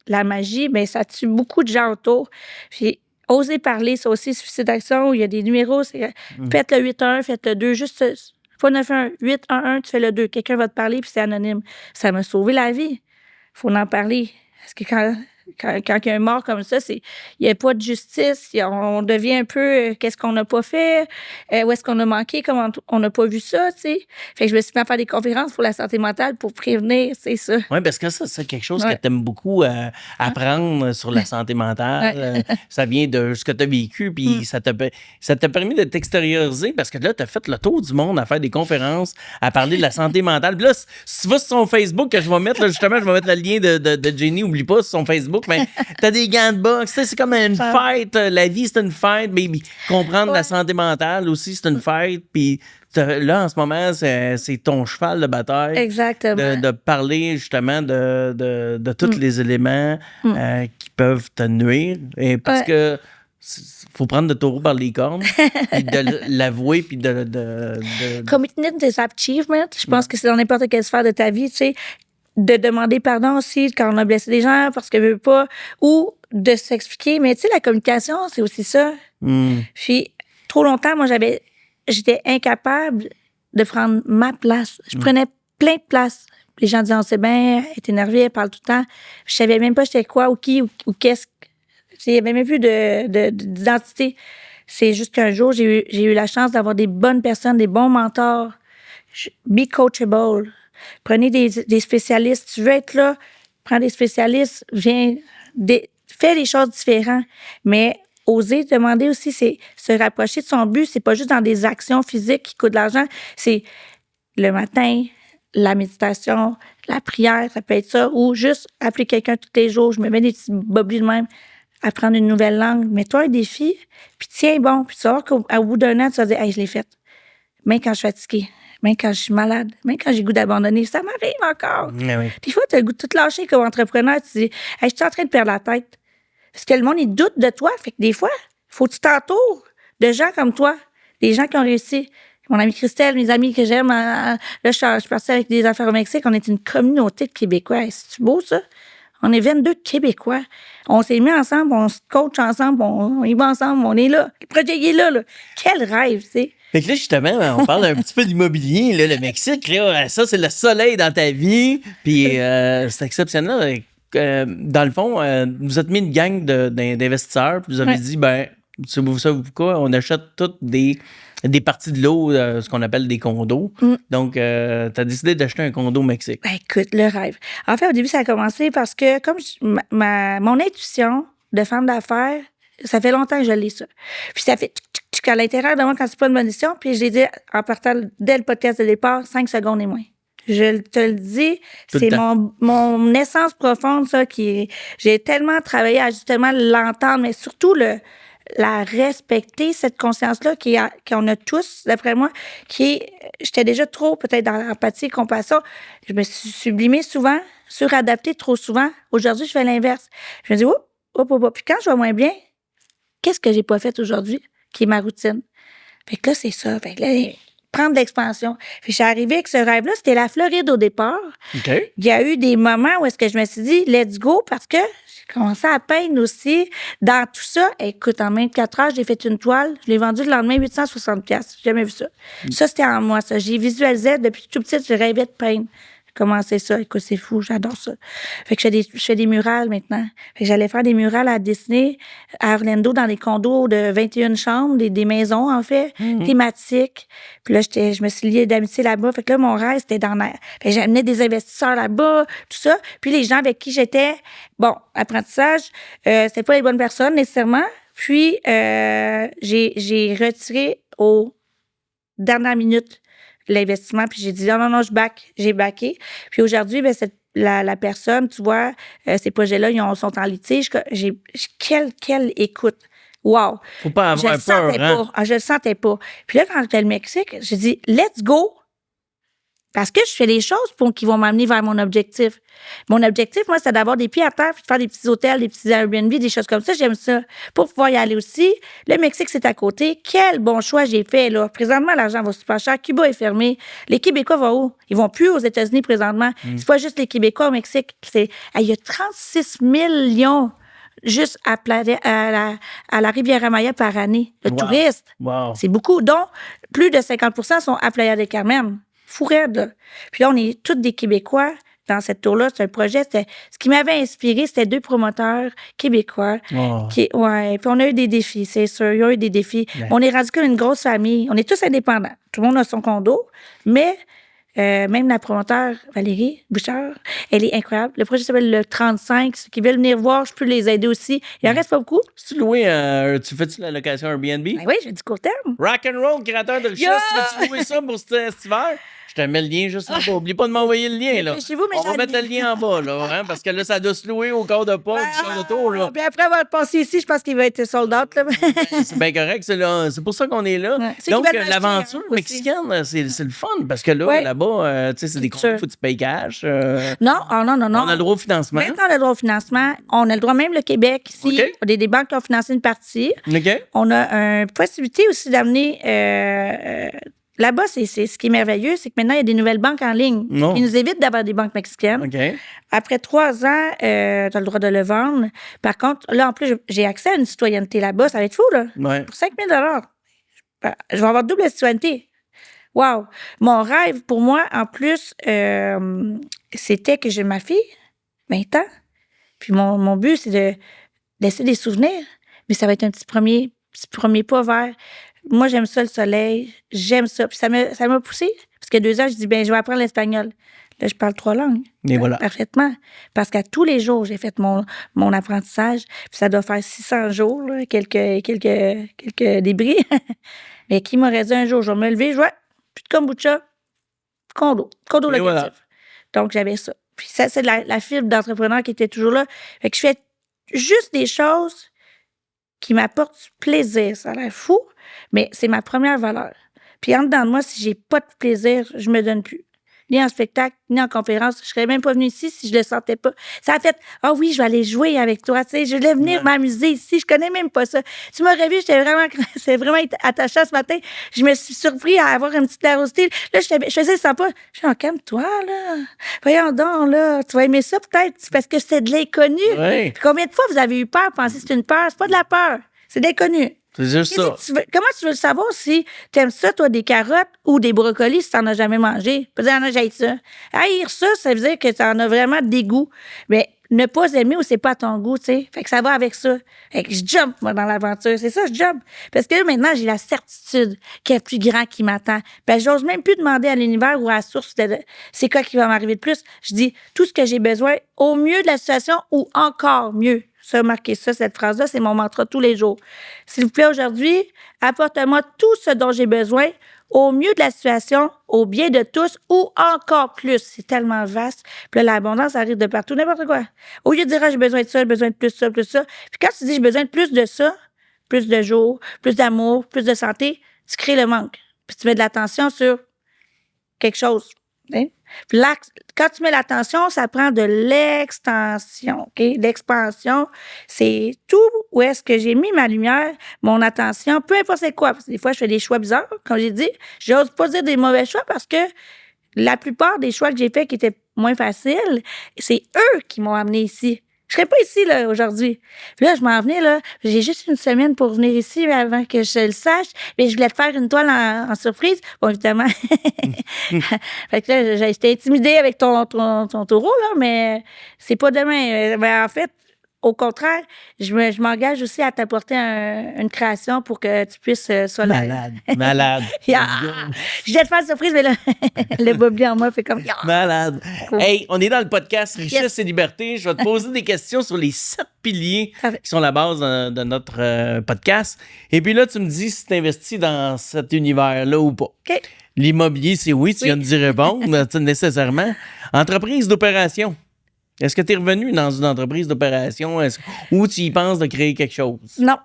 La magie, mais ça tue beaucoup de gens autour. Puis, oser parler, ça aussi, Suicide Action, il y a des numéros, c'est faites le 811, faites le 2, juste pas 911, 811, tu fais le 2. Quelqu'un va te parler, puis c'est anonyme. Ça m'a sauvé la vie. Faut en parler. Parce que quand Quand il y a un mort comme ça, il n'y a pas de justice. On devient un peu qu'est-ce qu'on n'a pas fait, où est-ce qu'on a manqué, comment on n'a pas vu ça, tu sais. Fait que je me suis mis à faire des conférences pour la santé mentale pour prévenir, c'est ça. Oui, parce que ça, c'est quelque chose que tu aimes beaucoup apprendre sur la santé mentale. Ça vient de ce que tu as vécu, puis ça t'a permis de t'extérioriser parce que là, tu as fait le tour du monde à faire des conférences, à parler de la santé mentale. Puis là, si tu vas sur son Facebook, que je vais mettre, là, justement, je vais mettre le lien de Jenny, oublie pas, sur son Facebook, mais t'as des gants de boxe, c'est comme une fête. La vie, c'est une fête, baby. Comprendre la santé mentale aussi, c'est une fête, puis là, en ce moment, c'est ton cheval de bataille. Exactement. De parler justement de tous les éléments qui peuvent te nuire. Et parce que faut prendre le taureau par les cornes, puis de l'avouer, puis Commitment is achievement. Je pense que c'est dans n'importe quelle sphère de ta vie, tu sais, de demander pardon aussi quand on a blessé des gens parce que veut pas, ou de s'expliquer. Mais tu sais, la communication, c'est aussi ça. Puis, trop longtemps, moi, j'étais incapable de prendre ma place. Je prenais plein de place. Les gens disaient, on sait bien, elle est énervée, elle parle tout le temps. Je savais même pas j'étais quoi ou qui ou qu'est-ce. Il n'y avait même plus d'identité. C'est juste qu'un jour, j'ai eu la chance d'avoir des bonnes personnes, des bons mentors. Be coachable. Prenez des spécialistes. Tu veux être là, prends des spécialistes, fais les choses différentes. Mais oser demander aussi, c'est se rapprocher de son but. C'est pas juste dans des actions physiques qui coûtent de l'argent. C'est le matin, la méditation, la prière, ça peut être ça. Ou juste appeler quelqu'un tous les jours. Je me mets des petits boblis de même. Apprendre une nouvelle langue. Mets-toi un défi, puis tiens bon. Puis tu vas voir qu'au bout d'un an, tu vas dire, hey, je l'ai fait. Même quand je suis fatiguée. Même quand je suis malade, même quand j'ai le goût d'abandonner, ça m'arrive encore. Oui. Des fois, tu as le goût de tout lâcher comme entrepreneur. Tu dis, hey, je suis en train de perdre la tête. Parce que le monde, il doute de toi. Fait que des fois, faut que tu t'entoures de gens comme toi, des gens qui ont réussi. Mon amie Christelle, mes amis que j'aime, là, je suis partie avec des affaires au Mexique. On est une communauté de Québécois. C'est beau, ça? On est 22 Québécois. On s'est mis ensemble, on se coach ensemble, on y va ensemble, on est là. Le projet, il est là. Quel rêve, tu sais. Fait que là, justement, on parle un petit peu d'immobilier. Là, le Mexique, là, ça, c'est le soleil dans ta vie. Puis c'est exceptionnel. Dans le fond, vous êtes mis une gang d'investisseurs. Puis vous avez dit, ben, savez-vous quoi? On achète toutes des parties de l'eau, ce qu'on appelle des condos. Donc, tu as décidé d'acheter un condo au Mexique. Ben, écoute, le rêve. En fait, au début, ça a commencé parce que, comme mon intuition de femme d'affaires, ça fait longtemps que je l'ai, ça. Puis ça fait à l'intérieur de moi quand c'est pas une bonne décision. Puis je l'ai dit en partant dès le podcast de départ, 5 secondes et moins. Je te le dis, c'est mon essence profonde, ça, j'ai tellement travaillé à justement l'entendre, mais surtout la respecter, cette conscience-là qu'on a tous, d'après moi, j'étais déjà trop peut-être dans l'empathie, compassion. Je me suis sublimée souvent, suradaptée trop souvent. Aujourd'hui, je fais l'inverse. Je me dis, Puis quand je vais moins bien, qu'est-ce que j'ai pas fait aujourd'hui, qui est ma routine? Fait que là, c'est ça. Fait que là, prendre de l'expansion. Puis je suis arrivée avec ce rêve-là. C'était la Floride au départ. Okay. Il y a eu des moments où est-ce que je me suis dit, let's go, parce que j'ai commencé à peindre aussi. Dans tout ça, écoute, en 24 heures, j'ai fait une toile. Je l'ai vendue le lendemain 860$. J'ai jamais vu ça. Ça, c'était en moi, ça. J'ai visualisé depuis tout petit, je rêvais de peindre. Commencer ça. Écoute, c'est fou, j'adore ça. Fait que je fais des murales maintenant. Fait que j'allais faire des murales à Disney, à Orlando, dans des condos de 21 chambres, des maisons, en fait, thématiques. Puis là, je me suis liée d'amitié là-bas. Fait que là, mon rêve, c'était Fait que j'amenais des investisseurs là-bas, tout ça. Puis les gens avec qui j'étais, apprentissage, c'était pas les bonnes personnes, nécessairement. Puis, j'ai retiré aux dernières minutes l'investissement, puis j'ai dit non, j'ai backé. Puis aujourd'hui, ben la personne, tu vois, ces projets-là, sont en litige. Quelle écoute. Wow. Faut pas avoir peur, je le sentais pas. Puis là, quand j'étais au Mexique, j'ai dit let's go. Parce que je fais les choses qui vont m'amener vers mon objectif. Mon objectif, moi, c'est d'avoir des pieds à terre, puis de faire des petits hôtels, des petits Airbnb, des choses comme ça. J'aime ça. Pour pouvoir y aller aussi. Le Mexique, c'est à côté. Quel bon choix j'ai fait, là. Présentement, l'argent va super cher. Cuba est fermé. Les Québécois vont où? Ils vont plus aux États-Unis présentement. C'est pas juste les Québécois au Mexique. Il y a 36 millions juste à la Riviera Maya par année de touristes. Wow. C'est beaucoup. Donc, plus de 50% sont à Playa del Carmen. Fou raide, là. Puis là, on est tous des Québécois. dans cette tour-là. C'est un projet, ce qui m'avait inspiré, c'était 2 promoteurs québécois. Oh. Puis on a eu des défis, c'est sûr. Il y a eu des défis. Ouais. On est rendu comme une grosse famille. On est tous indépendants. Tout le monde a son condo, mais même la promoteur, Valérie Bouchard, elle est incroyable. Le projet s'appelle le 35. Ceux qui veulent venir voir, je peux les aider aussi. Il en reste pas beaucoup. Si tu loué, tu fais-tu la location Airbnb? Ben oui, j'ai du court terme. Rock and roll, créateur de richesse, Yeah! tu veux-tu louer ça pour cet hiver? Je te mets le lien juste en bas. Oublie pas de m'envoyer le lien, là. Chez vous, mais On va j'en- mettre le lien en bas, là, hein, parce que là, ça doit se louer au corps de pas, du corps de tour, là. Puis après avoir passé ici, je pense qu'il va être sold out. Là. C'est bien correct, c'est pour ça qu'on est là. Ouais. Ceux qui Donc, veulent l'acheter, l'aventure hein, aussi. mexicaine, c'est le fun, parce que là, Ouais. là-bas, tu sais, c'est des C'est sûr. comptes, faut que tu payes cash. Non, non. On a le droit au financement. Maintenant, on a le droit au financement. On a le droit, même le Québec, ici. OK. On a des banques qui ont financé une partie. OK? On a une possibilité aussi d'amener. Là-bas, c'est ce qui est merveilleux, c'est que maintenant, il y a des nouvelles banques en ligne Non. qui nous évitent d'avoir des banques mexicaines. OK. Après 3 ans, tu as le droit de le vendre. Par contre, là, en plus, j'ai accès à une citoyenneté là-bas. Ça va être fou, là. Ouais. Pour 5 000 je vais avoir double citoyenneté. Wow! Mon rêve, pour moi, en plus, c'était que j'ai ma fille, 20 ans. Puis mon but, c'est de laisser des souvenirs. Mais ça va être un petit premier pas vers... Moi, j'aime ça, le soleil. J'aime ça. Puis ça m'a poussé. Parce que 2 ans, je dis, je vais apprendre l'espagnol. Là, je parle 3 langues. Et voilà. Parfaitement. Parce qu'à tous les jours, j'ai fait mon apprentissage. Puis ça doit faire 600 jours, là, quelques débris. Mais qui m'aurait dit un jour, je vais me lever, je vois, plus de kombucha, condo Et locatif. voilà. Donc, j'avais ça. Puis ça, c'est la fibre d'entrepreneur qui était toujours là. Fait que je fais juste des choses qui m'apportent du plaisir. Ça a l'air fou, mais c'est ma première valeur. Puis en dedans de moi, si j'ai pas de plaisir, je me donne plus. Ni en spectacle, ni en conférence. Je serais même pas venue ici si je le sentais pas. Ça a fait, oui, je vais aller jouer avec toi, tu sais, je voulais venir m'amuser ici, je connais même pas ça. Tu m'aurais vu, c'est vraiment attachant ce matin. Je me suis surpris à avoir une petite nervosité. Là, je faisais ça pas. Je suis calme-toi, là. Voyons donc, là. Tu vas aimer ça peut-être, c'est parce que c'est de l'inconnu. Ouais. Puis combien de fois vous avez eu peur, pensez que c'est une peur? C'est pas de la peur, c'est de l'inconnu. C'est juste ça. Comment tu veux le savoir si t'aimes ça, toi, des carottes ou des brocolis si t'en as jamais mangé? Peut-être que j'aille ça. Haïr ça, ça veut dire que t'en as vraiment dégoût. Mais ne pas aimer ou c'est pas à ton goût, tu sais. Fait que ça va avec ça. Fait que je jump, moi, dans l'aventure. C'est ça, je jump. Parce que là, maintenant, j'ai la certitude qu'il y a plus grand qui m'attend. Ben, j'ose même plus demander à l'univers ou à la source c'est quoi qui va m'arriver de plus. Je dis tout ce que j'ai besoin au mieux de la situation ou encore mieux. Ça, marquez ça, cette phrase-là, c'est mon mantra tous les jours. S'il vous plaît, aujourd'hui, apporte-moi tout ce dont j'ai besoin au mieux de la situation, au bien de tous ou encore plus. C'est tellement vaste. Puis là, l'abondance arrive de partout, n'importe quoi. Au lieu de dire, j'ai besoin de ça, j'ai besoin de plus ça, plus ça. Puis quand tu dis, j'ai besoin de plus de ça, plus de jours, plus d'amour, plus de santé, tu crées le manque. Puis tu mets de l'attention sur quelque chose. Hein? Puis là, quand tu mets l'attention, ça prend de l'extension, OK? L'expansion, c'est tout où est-ce que j'ai mis ma lumière, mon attention, peu importe c'est quoi. Parce que des fois, je fais des choix bizarres, comme j'ai dit. J'ose pas dire des mauvais choix parce que la plupart des choix que j'ai faits qui étaient moins faciles, c'est eux qui m'ont amené ici. Je serais pas ici, là, aujourd'hui. Puis là, je m'en venais, là. J'ai juste une semaine pour venir ici avant que je le sache. Mais je voulais te faire une toile en surprise. Bon, évidemment. Fait que là, j'ai été intimidée avec ton taureau, là, mais c'est pas demain. Ben, en fait, au contraire, je m'engage aussi à t'apporter une création pour que tu puisses soit Malade. Yeah. Je vais te faire une surprise, mais là, le bobli en moi fait comme... Malade. Cool. Hey, on est dans le podcast Richesse Yes. et Liberté. Je vais te poser des questions sur les 7 piliers Parfait. qui sont la base de notre podcast. Et puis là, tu me dis si tu investis dans cet univers-là ou pas. OK. L'immobilier, c'est oui, tu Oui. viens de dire répondre, nécessairement. Entreprise d'opération. Est-ce que tu es revenu dans une entreprise d'opération ou tu y penses de créer quelque chose? Non.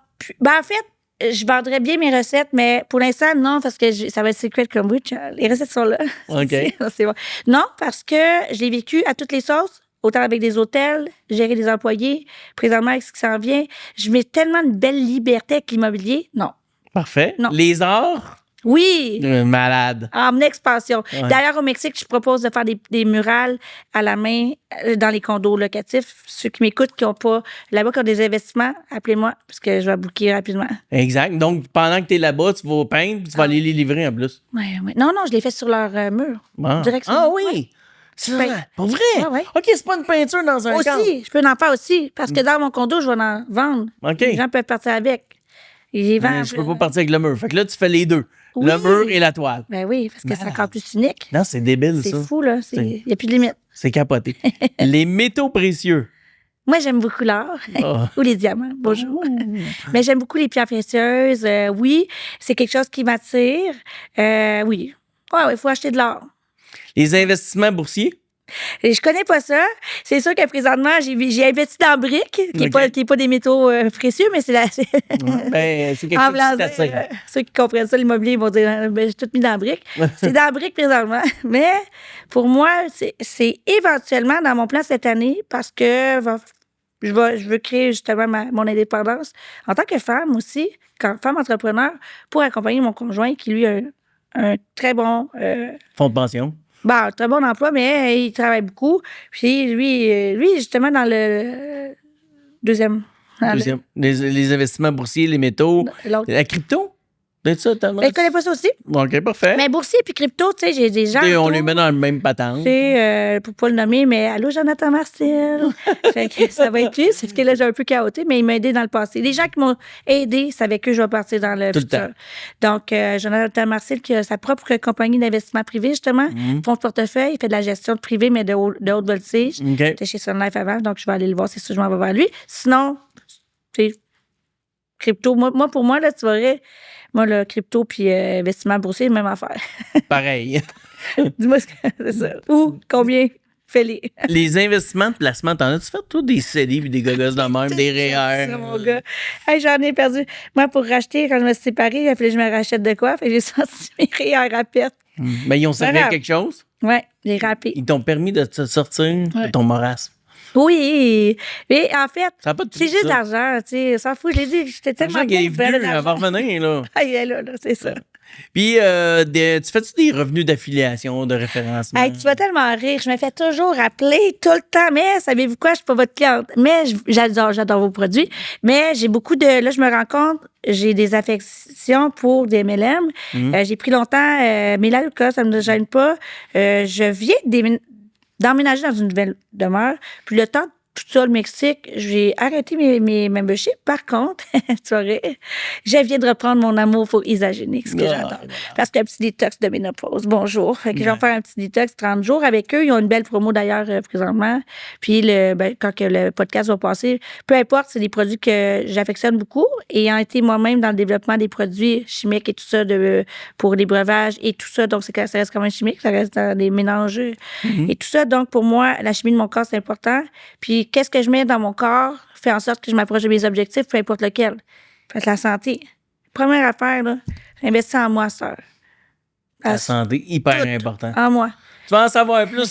Ben, en fait, je vendrais bien mes recettes, mais pour l'instant, non, parce que ça va être Secret Kombucha. Les recettes sont là. OK. C'est bon. Non, parce que je l'ai vécu à toutes les sauces, autant avec des hôtels, gérer des employés, présentement avec ce qui s'en vient. Je mets tellement de belle liberté avec l'immobilier. Non. Parfait. Non. Les arts? Oui! Malade. En expansion. Ouais. D'ailleurs, au Mexique, je propose de faire des murales à la main dans les condos locatifs. Ceux qui m'écoutent, qui n'ont pas là-bas, qui ont des investissements, appelez-moi, parce que je vais booker rapidement. Exact. Donc, pendant que tu es là-bas, tu vas peindre puis tu vas aller les livrer en plus. Ouais. Non, je l'ai fait sur leur mur. Ah. Direction. Ah oui! Ça, Ben, pour vrai? ouais. OK, c'est pas une peinture dans un cadre. Aussi, je peux en faire aussi. Parce que dans mon condo, je vais en vendre. OK. Les gens peuvent partir avec. Et les Mais vends. je peux pas partir avec le mur. Fait que là, tu fais les deux. Oui. Le mur et la toile. Ben oui, parce que c'est encore plus unique. Non, c'est débile, C'est ça. fou, là. Il n'y a plus de limite. C'est capoté. Les métaux précieux. Moi, j'aime beaucoup l'or. Ah. Ou les diamants. Bonjour. Mais j'aime beaucoup les pierres précieuses. Oui, c'est quelque chose qui m'attire. Oui. Ouais, il faut acheter de l'or. Les investissements boursiers. Et je connais pas ça. C'est sûr que présentement, j'ai investi dans briques, qui n'est OK. pas des métaux précieux, mais c'est la. Ben, c'est quelque En chose qui blanc, t'attire. ceux qui comprennent ça, l'immobilier, ils vont dire ben, j'ai tout mis dans la brique. C'est dans la brique présentement. Mais pour moi, c'est éventuellement dans mon plan cette année parce que je veux créer justement mon indépendance en tant que femme aussi, femme entrepreneur, pour accompagner mon conjoint qui, lui, a un très bon. Fonds de pension. Un très bon emploi, mais il travaille beaucoup. Puis lui justement, dans le deuxième. Deuxième. Les investissements boursiers, les métaux. L'autre. La crypto? C'est ça, t'as Mais je connais pas ça aussi. OK, parfait. Mais boursier puis crypto, tu sais, j'ai des gens. Et on autour, les met dans le même patente. tu sais, pour pas le nommer, mais allô, Jonathan Marcel. Fait que ça va être lui. C'est ce que là, j'ai un peu chaoté, mais il m'a aidé dans le passé. Les gens qui m'ont aidé, c'est avec eux que je vais partir dans le Tout le futur. temps. Donc, Jonathan Marcel, qui a sa propre compagnie d'investissement privé, justement, fonds de portefeuille, il fait de la gestion de privé, mais de haute voltige. OK. J'étais chez Sun Life avant, donc je vais aller le voir, c'est sûr, je m'en vais vers lui. Sinon, tu sais, crypto, pour moi, là, tu verrais, moi, le crypto puis investissement boursier, même affaire. Pareil. Dis-moi ce que c'est ça. Ou combien? Fais-les. Les investissements de placement, t'en as-tu fait, toi, des CELI puis des gogos de même, des C'est REER? ça, mon gars. Hey, j'en ai perdu. Moi, pour racheter, quand je me suis séparée, il a fallu que je me rachète de quoi? Fait que j'ai sorti mes REER à perte. Ben, ils ont servi à grave. quelque chose? Ouais, j'ai râpé. Ils t'ont permis de te sortir de ton marasme. Oui. Mais en fait, Ça a pas de c'est prix, juste ça. l'argent, tu sais. S'en fout, je l'ai dit, j'étais tellement L'argent qui est pauvre, j'avais de venu, elle l'argent. va revenir, là. Ah, il est là, c'est ça. Puis, tu fais-tu des revenus d'affiliation, de référencement? Hey, tu vas tellement rire. Je me fais toujours appeler tout le temps. Mais savez-vous quoi? Je suis pas votre cliente. Mais j'adore vos produits. Mais j'ai beaucoup de. Là, je me rends compte, j'ai des affections pour des MLM. J'ai pris longtemps. Mais là, Lucas, ça me gêne pas. Je viens d'emménager dans une nouvelle demeure. Puis le temps, tout ça, le Mexique, j'ai arrêté mes memberships. Par contre, tu vois, je viens de reprendre mon amour pour Isagenix, que j'adore. Parce qu'il y a un petit détox de ménopause. Bonjour. Fait que je vais faire un petit détox 30 jours avec eux. Ils ont une belle promo d'ailleurs présentement. Puis quand que le podcast va passer, peu importe, c'est des produits que j'affectionne beaucoup. Ayant été moi-même dans le développement des produits chimiques et tout ça pour les breuvages et tout ça. Donc, ça reste quand même chimique, ça reste dans des mélanges et tout ça. Donc, pour moi, la chimie de mon corps, c'est important. Puis, qu'est-ce que je mets dans mon corps fait en sorte que je m'approche de mes objectifs, peu importe lequel. Fait que la santé. Première affaire, là, j'investis en moi, sœur. La santé, hyper Tout. important. En moi. Tu vas en savoir plus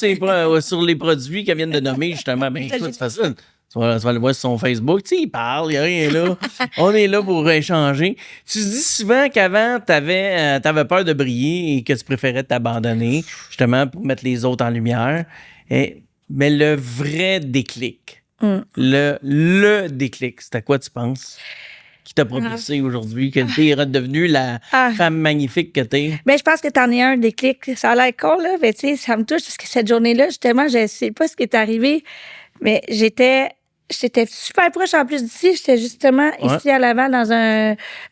sur les produits qu'elle vient de nommer, justement. Ben, écoute, c'est facile. Tu vas le voir sur son Facebook. Tu sais, il parle, il n'y a rien là. On est là pour échanger. Tu dis souvent qu'avant, tu avais peur de briller et que tu préférais t'abandonner, justement, pour mettre les autres en lumière. Mais le vrai déclic, le déclic, c'était quoi, tu penses? Qui t'a propulsé aujourd'hui, que tu es redevenue la femme magnifique que tu es? Ben, je pense que tu en es un déclic. Ça a l'air con, là, mais tu sais, ça me touche parce que cette journée-là, justement, je sais pas ce qui est arrivé, mais j'étais super proche en plus d'ici. J'étais justement ici à Laval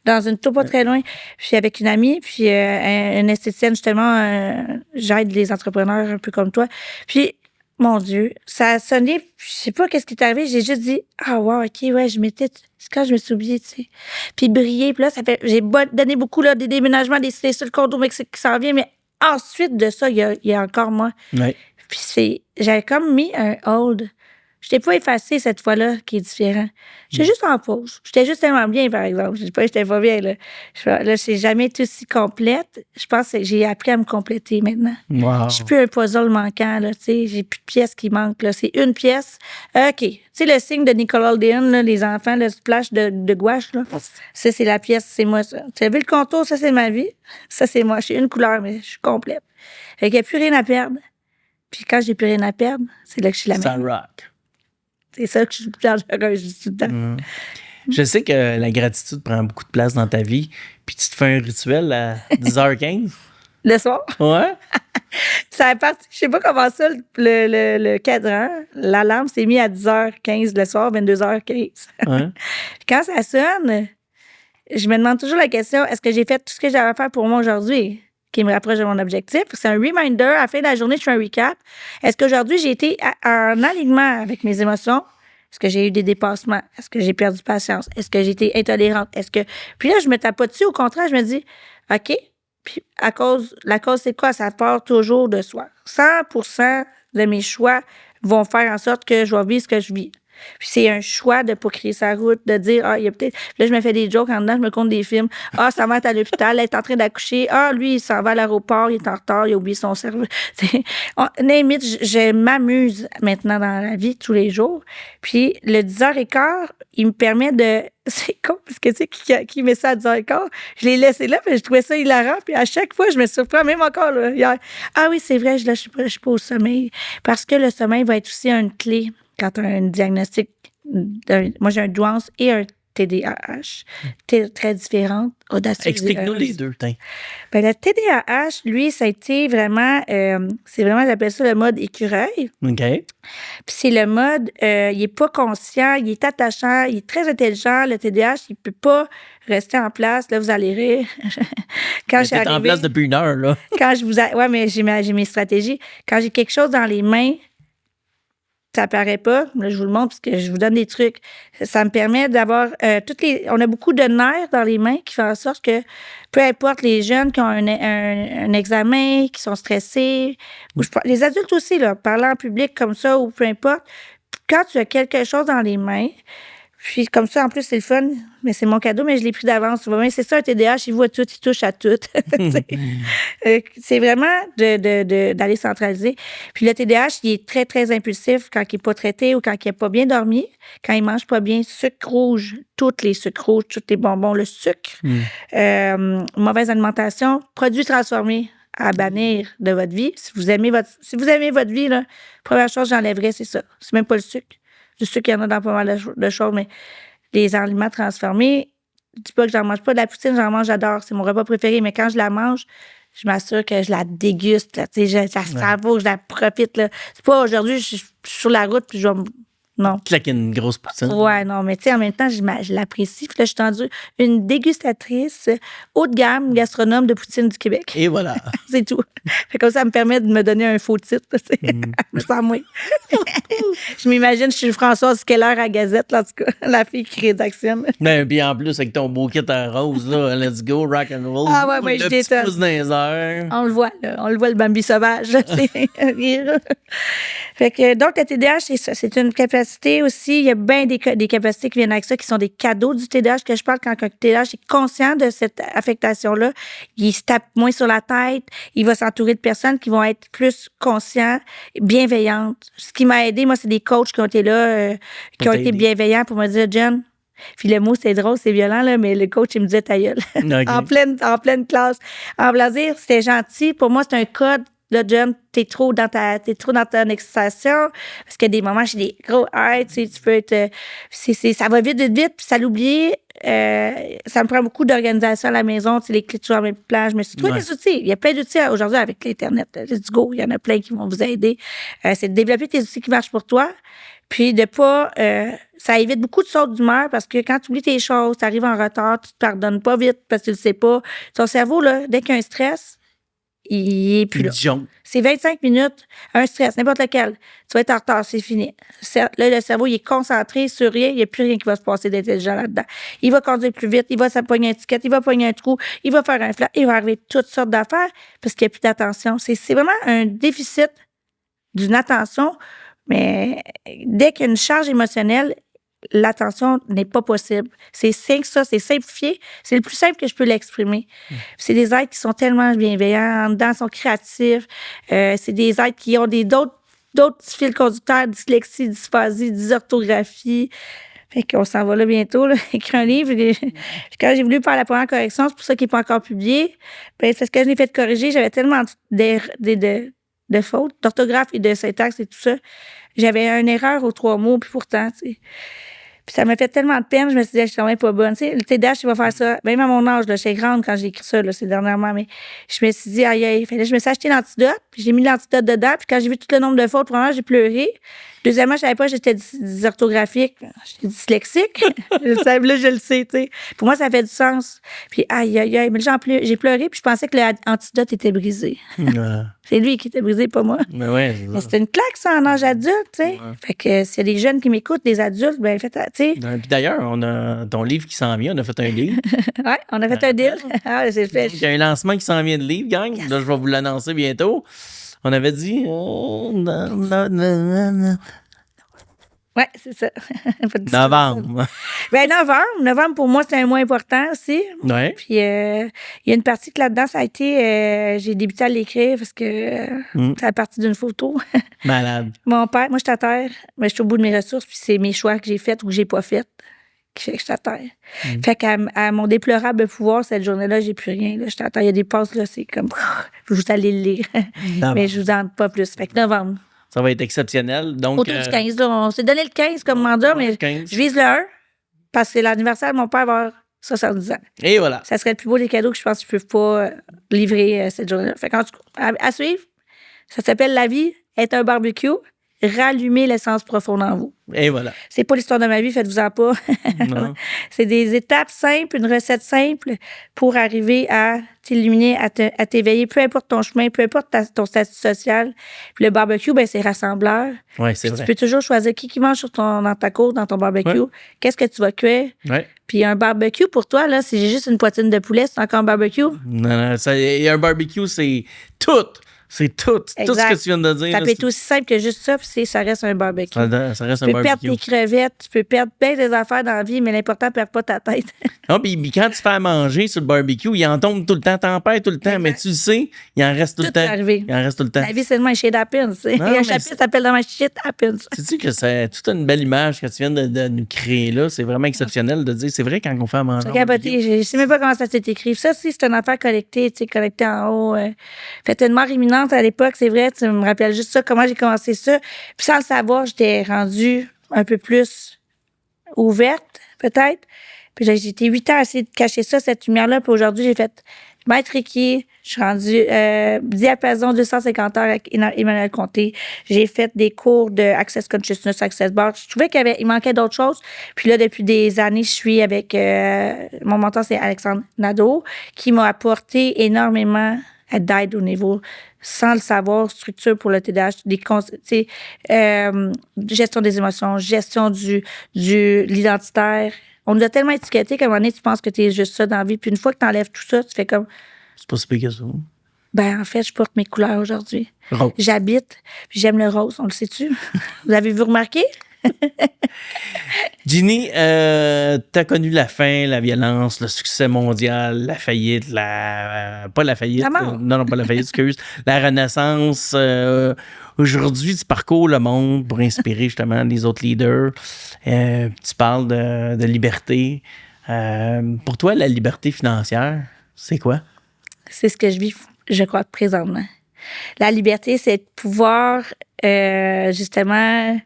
dans une tour pas très loin. Puis avec une amie, puis une esthéticienne, justement, j'aide les entrepreneurs un peu comme toi. Puis, mon Dieu, ça a sonné, je sais pas qu'est-ce qui est arrivé, j'ai juste dit, ah wow, ok, ouais, c'est quand je me suis oubliée, tu sais. Puis briller, puis là, j'ai donné beaucoup, là, des déménagements, des sur le condo Mexique qui s'en vient, mais ensuite de ça, il y a encore moi. Ouais. Puis j'avais comme mis un hold. Je t'ai pas effacé cette fois-là, qui est différent. J'étais juste en pause. J'étais juste tellement bien, par exemple. Je dis pas que j'étais pas bien, là. Là, c'est jamais été aussi complète. Je pense que j'ai appris à me compléter maintenant. Wow. Je suis plus un puzzle manquant, là, tu sais. J'ai plus de pièces qui manquent, là. C'est une pièce. OK. Tu sais, le signe de Nicole Aldean, là, les enfants, le splash de gouache, là. Ça, c'est la pièce, c'est moi, ça. Tu as vu le contour? Ça, c'est ma vie. Ça, c'est moi. J'ai une couleur, mais je suis complète. Fait qu'il n'y a plus rien à perdre. Puis quand j'ai plus rien à perdre, c'est là que je suis la Ça même. rock. C'est ça que je suis dangereuse tout le temps. Je sais que la gratitude prend beaucoup de place dans ta vie, puis tu te fais un rituel à 10h15. Le soir? Ouais? Ça a parti, je sais pas comment ça, le cadran, l'alarme s'est mis à 10h15 le soir, 22h15. Ouais. Quand ça sonne, je me demande toujours la question, est-ce que j'ai fait tout ce que j'avais à faire pour moi aujourd'hui qui me rapproche de mon objectif? C'est un reminder, à la fin de la journée, je fais un recap. Est-ce qu'aujourd'hui, j'ai été en alignement avec mes émotions? Est-ce que j'ai eu des dépassements? Est-ce que j'ai perdu patience? Est-ce que j'ai été intolérante? Puis là, je me tape pas dessus, au contraire, je me dis, OK, puis la cause, c'est quoi? Ça part toujours de soi. 100% de mes choix vont faire en sorte que je vais vivre ce que je vis. Puis c'est un choix de pas créer sa route, de dire, il y a peut-être. Là, je me fais des jokes en dedans, je me compte des films. Sa mère est à l'hôpital, elle est en train d'accoucher. Lui, il s'en va à l'aéroport, il est en retard, il a oublié son cerveau. Limite, je m'amuse maintenant dans la vie tous les jours. Puis le 10h15, il me permet de. C'est con, parce que tu sais, qui met ça à 10h15, je l'ai laissé là, puis je trouvais ça hilarant. Puis à chaque fois, je me surprends, même encore là, hier. Oui, c'est vrai, je suis pas au sommeil. Parce que le sommeil va être aussi une clé. Quand tu as un diagnostic, moi j'ai un douance et un TDAH, très différentes, audacieuses. Explique-nous les deux, tiens. Ben, le TDAH, lui, ça a été vraiment, c'est vraiment, j'appelle ça le mode écureuil. OK. Puis c'est le mode, il est pas conscient, il est attachant, il est très intelligent. Le TDAH, il peut pas rester en place. Là, vous allez rire. Quand j'ai en place depuis 1 heure, là. Quand je vous... Ouais, mais j'ai mes stratégies. Quand j'ai quelque chose dans les mains, ça paraît pas. Là, je vous le montre parce que je vous donne des trucs. Ça me permet d'avoir on a beaucoup de nerfs dans les mains qui font en sorte que peu importe les jeunes qui ont un examen, qui sont stressés, les adultes aussi, là, parler en public comme ça ou peu importe, quand tu as quelque chose dans les mains, puis comme ça, en plus, c'est le fun, mais c'est mon cadeau, mais je l'ai pris d'avance. C'est ça, un TDAH, il voit tout, il touche à tout. C'est vraiment d'aller centraliser. Puis le TDAH, il est très, très impulsif quand il n'est pas traité ou quand il n'a pas bien dormi, quand il ne mange pas bien, sucre rouge, tous les sucres rouges, tous les bonbons, le sucre, mauvaise alimentation, produits transformés à bannir de votre vie. Si vous aimez votre vie, la première chose que j'enlèverais, c'est ça. C'est même pas le sucre. Je sais qu'il y en a dans pas mal de choses, mais les aliments transformés, je dis pas que j'en mange pas. De la poutine, j'en mange, j'adore. C'est mon repas préféré. Mais quand je la mange, je m'assure que je la déguste. Là, je la savoure, je la profite. Là. C'est pas aujourd'hui, je suis sur la route puis je vais non. Claquer une grosse poutine. Ouais, non, mais tu sais, en même temps, je l'apprécie. Puis là, je suis tendue une dégustatrice haut de gamme, gastronome de poutine du Québec. Et voilà. C'est tout. Fait comme ça me permet de me donner un faux titre. Sans moi. Je m'imagine, je suis Françoise Keller à Gazette, là, en tout cas, la fille qui rédactionne. Ben, puis en plus, avec ton beau kit en rose, là, let's go, rock and roll. Ouais, le petit pouce dans les airs. On le voit, là. On le voit, le Bambi sauvage. Là, fait que, donc, le TDAH, c'est ça. C'est une capacité aussi. Il y a bien des capacités qui viennent avec ça, qui sont des cadeaux du TDAH que je parle quand un TDAH est conscient de cette affectation-là. Il se tape moins sur la tête. Il va s'entourer de personnes qui vont être plus conscients, bienveillantes. Ce qui m'a aidé, moi, c'est des coachs qui ont été là, qui ont été bienveillants pour me dire, Jen, puis le mot, c'est drôle, c'est violent, là, mais le coach, il me disait ta gueule. Okay. en pleine classe. En blazer, c'était gentil. Pour moi, c'est un code. Là, John, t'es trop dans ton excitation. Parce qu'il y a des moments, j'ai des gros highs, tu peux être. Ça va vite, puis ça l'oublie. Ça me prend beaucoup d'organisation à la maison. Les clés toujours en même plan. Je me suis trouvé des outils. Il y a plein d'outils aujourd'hui avec l'Internet. Let's go. Il y en a plein qui vont vous aider. C'est de développer tes outils qui marchent pour toi. Puis de pas. Ça évite beaucoup de sautes d'humeur parce que quand tu oublies tes choses, tu arrives en retard, tu te pardonnes pas vite parce que tu le sais pas. Ton cerveau, là, dès qu'il y a un stress, il est plus là. C'est 25 minutes, un stress, n'importe lequel. Tu vas être en retard, c'est fini. Là, le cerveau, il est concentré sur rien, il n'y a plus rien qui va se passer d'intelligent là-dedans. Il va conduire plus vite, il va s'apogner un ticket, il va pogner un trou, il va faire un flat, il va arriver toutes sortes d'affaires parce qu'il n'y a plus d'attention. C'est vraiment un déficit d'une attention, mais dès qu'il y a une charge émotionnelle, l'attention n'est pas possible. C'est simple, ça, c'est simplifié. C'est le plus simple que je peux l'exprimer. C'est des êtres qui sont tellement bienveillants, en dedans, sont créatifs. C'est des êtres qui ont d'autres fils conducteurs, dyslexie, dysphasie, dysorthographie. Fait qu'on s'en va là bientôt, là, écrire un livre. Quand j'ai voulu faire la première correction, c'est pour ça qu'il n'est pas encore publié. Ben, c'est ce que je l'ai fait corriger. J'avais tellement de fautes, d'orthographe et de syntaxe et tout ça. J'avais une erreur aux 3 mots, puis pourtant, tu sais. Puis ça m'a fait tellement de peine, je me suis dit, je suis quand même pas bonne. Tu sais, le TDAH, il va faire ça. Même à mon âge, là, j'étais grande quand j'ai écrit ça, là, c'est dernièrement, mais je me suis dit, aïe, aïe. Fait là, je me suis acheté l'antidote, puis j'ai mis l'antidote dedans, puis quand j'ai vu tout le nombre de fautes, premièrement, j'ai pleuré. Deuxièmement, je savais pas que j'étais dysorthographique, j'étais dyslexique. Là, je le sais, tu sais. Pour moi, ça fait du sens. Puis aïe, aïe, aïe. Mais là, j'ai pleuré, puis je pensais que l'antidote était brisé. C'est lui qui était brisé, pas moi. Mais ouais, Mais c'était une claque, ça, en âge adulte, tu sais. Fait que s'il y a des jeunes qui m'écoutent, des adultes, ben, faites, tu sais. Puis d'ailleurs, on a ton livre qui s'en vient, on a fait un livre. Ouais, on a fait un deal. Ah, c'est fait. Il y a un lancement qui s'en vient de livre, gang. Yes. Là, je vais vous l'annoncer bientôt. On avait dit. Ouais, c'est ça. Novembre. Ben, novembre, pour moi, c'est un mois important aussi. Ouais. Puis, il y a une partie que là-dedans, ça a été. J'ai débuté à l'écrire parce que c'est la partie d'une photo. Malade. Mon père, moi, je suis à terre, mais je suis au bout de mes ressources, puis c'est mes choix que j'ai faits ou que j'ai pas faits qui fait que je suis à terre. Fait qu'à mon déplorable pouvoir, cette journée-là, j'ai plus rien. Là, je suis à terre. Il y a des passes, là, c'est comme. Je vous allez le lire. Mais je vous en dis pas plus. Fait que novembre. Ça va être exceptionnel. Donc, Autour du 15, là. On s'est donné le 15 comme mandat, mais 15. je vise le 1 parce que c'est l'anniversaire de mon père va avoir 70 ans. Et voilà. Ça serait le plus beau des cadeaux que je pense que je peux pas livrer cette journée-là. Fait qu'en tout cas, à suivre, ça s'appelle La vie est un barbecue. Rallumer l'essence profonde en vous. Et voilà. C'est pas l'histoire de ma vie, faites-vous-en pas. Non. C'est des étapes simples, une recette simple pour arriver à t'illuminer, à t'éveiller, peu importe ton chemin, peu importe ton statut social. Puis le barbecue, ben c'est rassembleur. Oui, c'est Puis vrai. tu peux toujours choisir qui mange dans ta côte, dans ton barbecue. Ouais. Qu'est-ce que tu vas cuire? Ouais. Puis un barbecue, pour toi, là, si j'ai juste une poitrine de poulet, c'est encore un barbecue? Non, et un barbecue, c'est tout. C'est tout. Tout ce que tu viens de dire. Ça peut être aussi simple que juste ça, puis ça reste un barbecue. Ça reste un Tu peux barbecue. perdre tes crevettes, tu peux perdre bien des affaires dans la vie, mais l'important, perd pas ta tête. Ah, puis quand tu fais à manger sur le barbecue, il en tombe tout le temps, t'en perds tout le temps, Exact. mais tu le sais, il en reste tout le Tout peut temps. arriver. Il en reste tout le temps. La vie, c'est demain shit happens. Il y a un mais chapitre qui s'appelle Demain shit happens. Sais-tu que c'est toute une belle image que tu viens de nous créer là? C'est vraiment exceptionnel de dire, c'est vrai quand on fait à manger. J'ai capoté. Je sais même pas comment ça s'est écrit. Ça aussi, c'est une affaire collectée, tu sais, collectée en haut. Fait une mort imminente à l'époque, c'est vrai. Tu me rappelles juste ça, comment j'ai commencé ça. Puis sans le savoir, j'étais rendue un peu plus ouverte, peut-être. Puis j'ai été 8 ans à essayer de cacher ça, cette lumière-là. Puis aujourd'hui, j'ai fait maître Reiki. Je suis rendue diapason 250 heures avec Emmanuel Comté. J'ai fait des cours de Access Consciousness, Access Bar. Je trouvais il manquait d'autres choses. Puis là, depuis des années, je suis avec mon mentor, c'est Alexandre Nadeau, qui m'a apporté énormément d'aide au niveau, sans le savoir, structure pour le TDAH, gestion des émotions, gestion de l'identitaire. On nous a tellement étiqueté qu'à un moment donné, tu penses que tu es juste ça dans la vie. Puis une fois que tu enlèves tout ça, tu fais comme... C'est pas si pire que ça. Ben, en fait, je porte mes couleurs aujourd'hui. Rose. J'habite, puis j'aime le rose, on le sait-tu? Vous avez-vous remarqué? Ginny, t'as connu la faim, la violence, le succès mondial, la faillite, pas la faillite. La mort. Non, pas la faillite, excuse. La renaissance. Aujourd'hui, tu parcours le monde pour inspirer justement les autres leaders. Tu parles de liberté. Pour toi, la liberté financière, c'est quoi? C'est ce que je vis, je crois, présentement. La liberté, c'est de pouvoir, justement,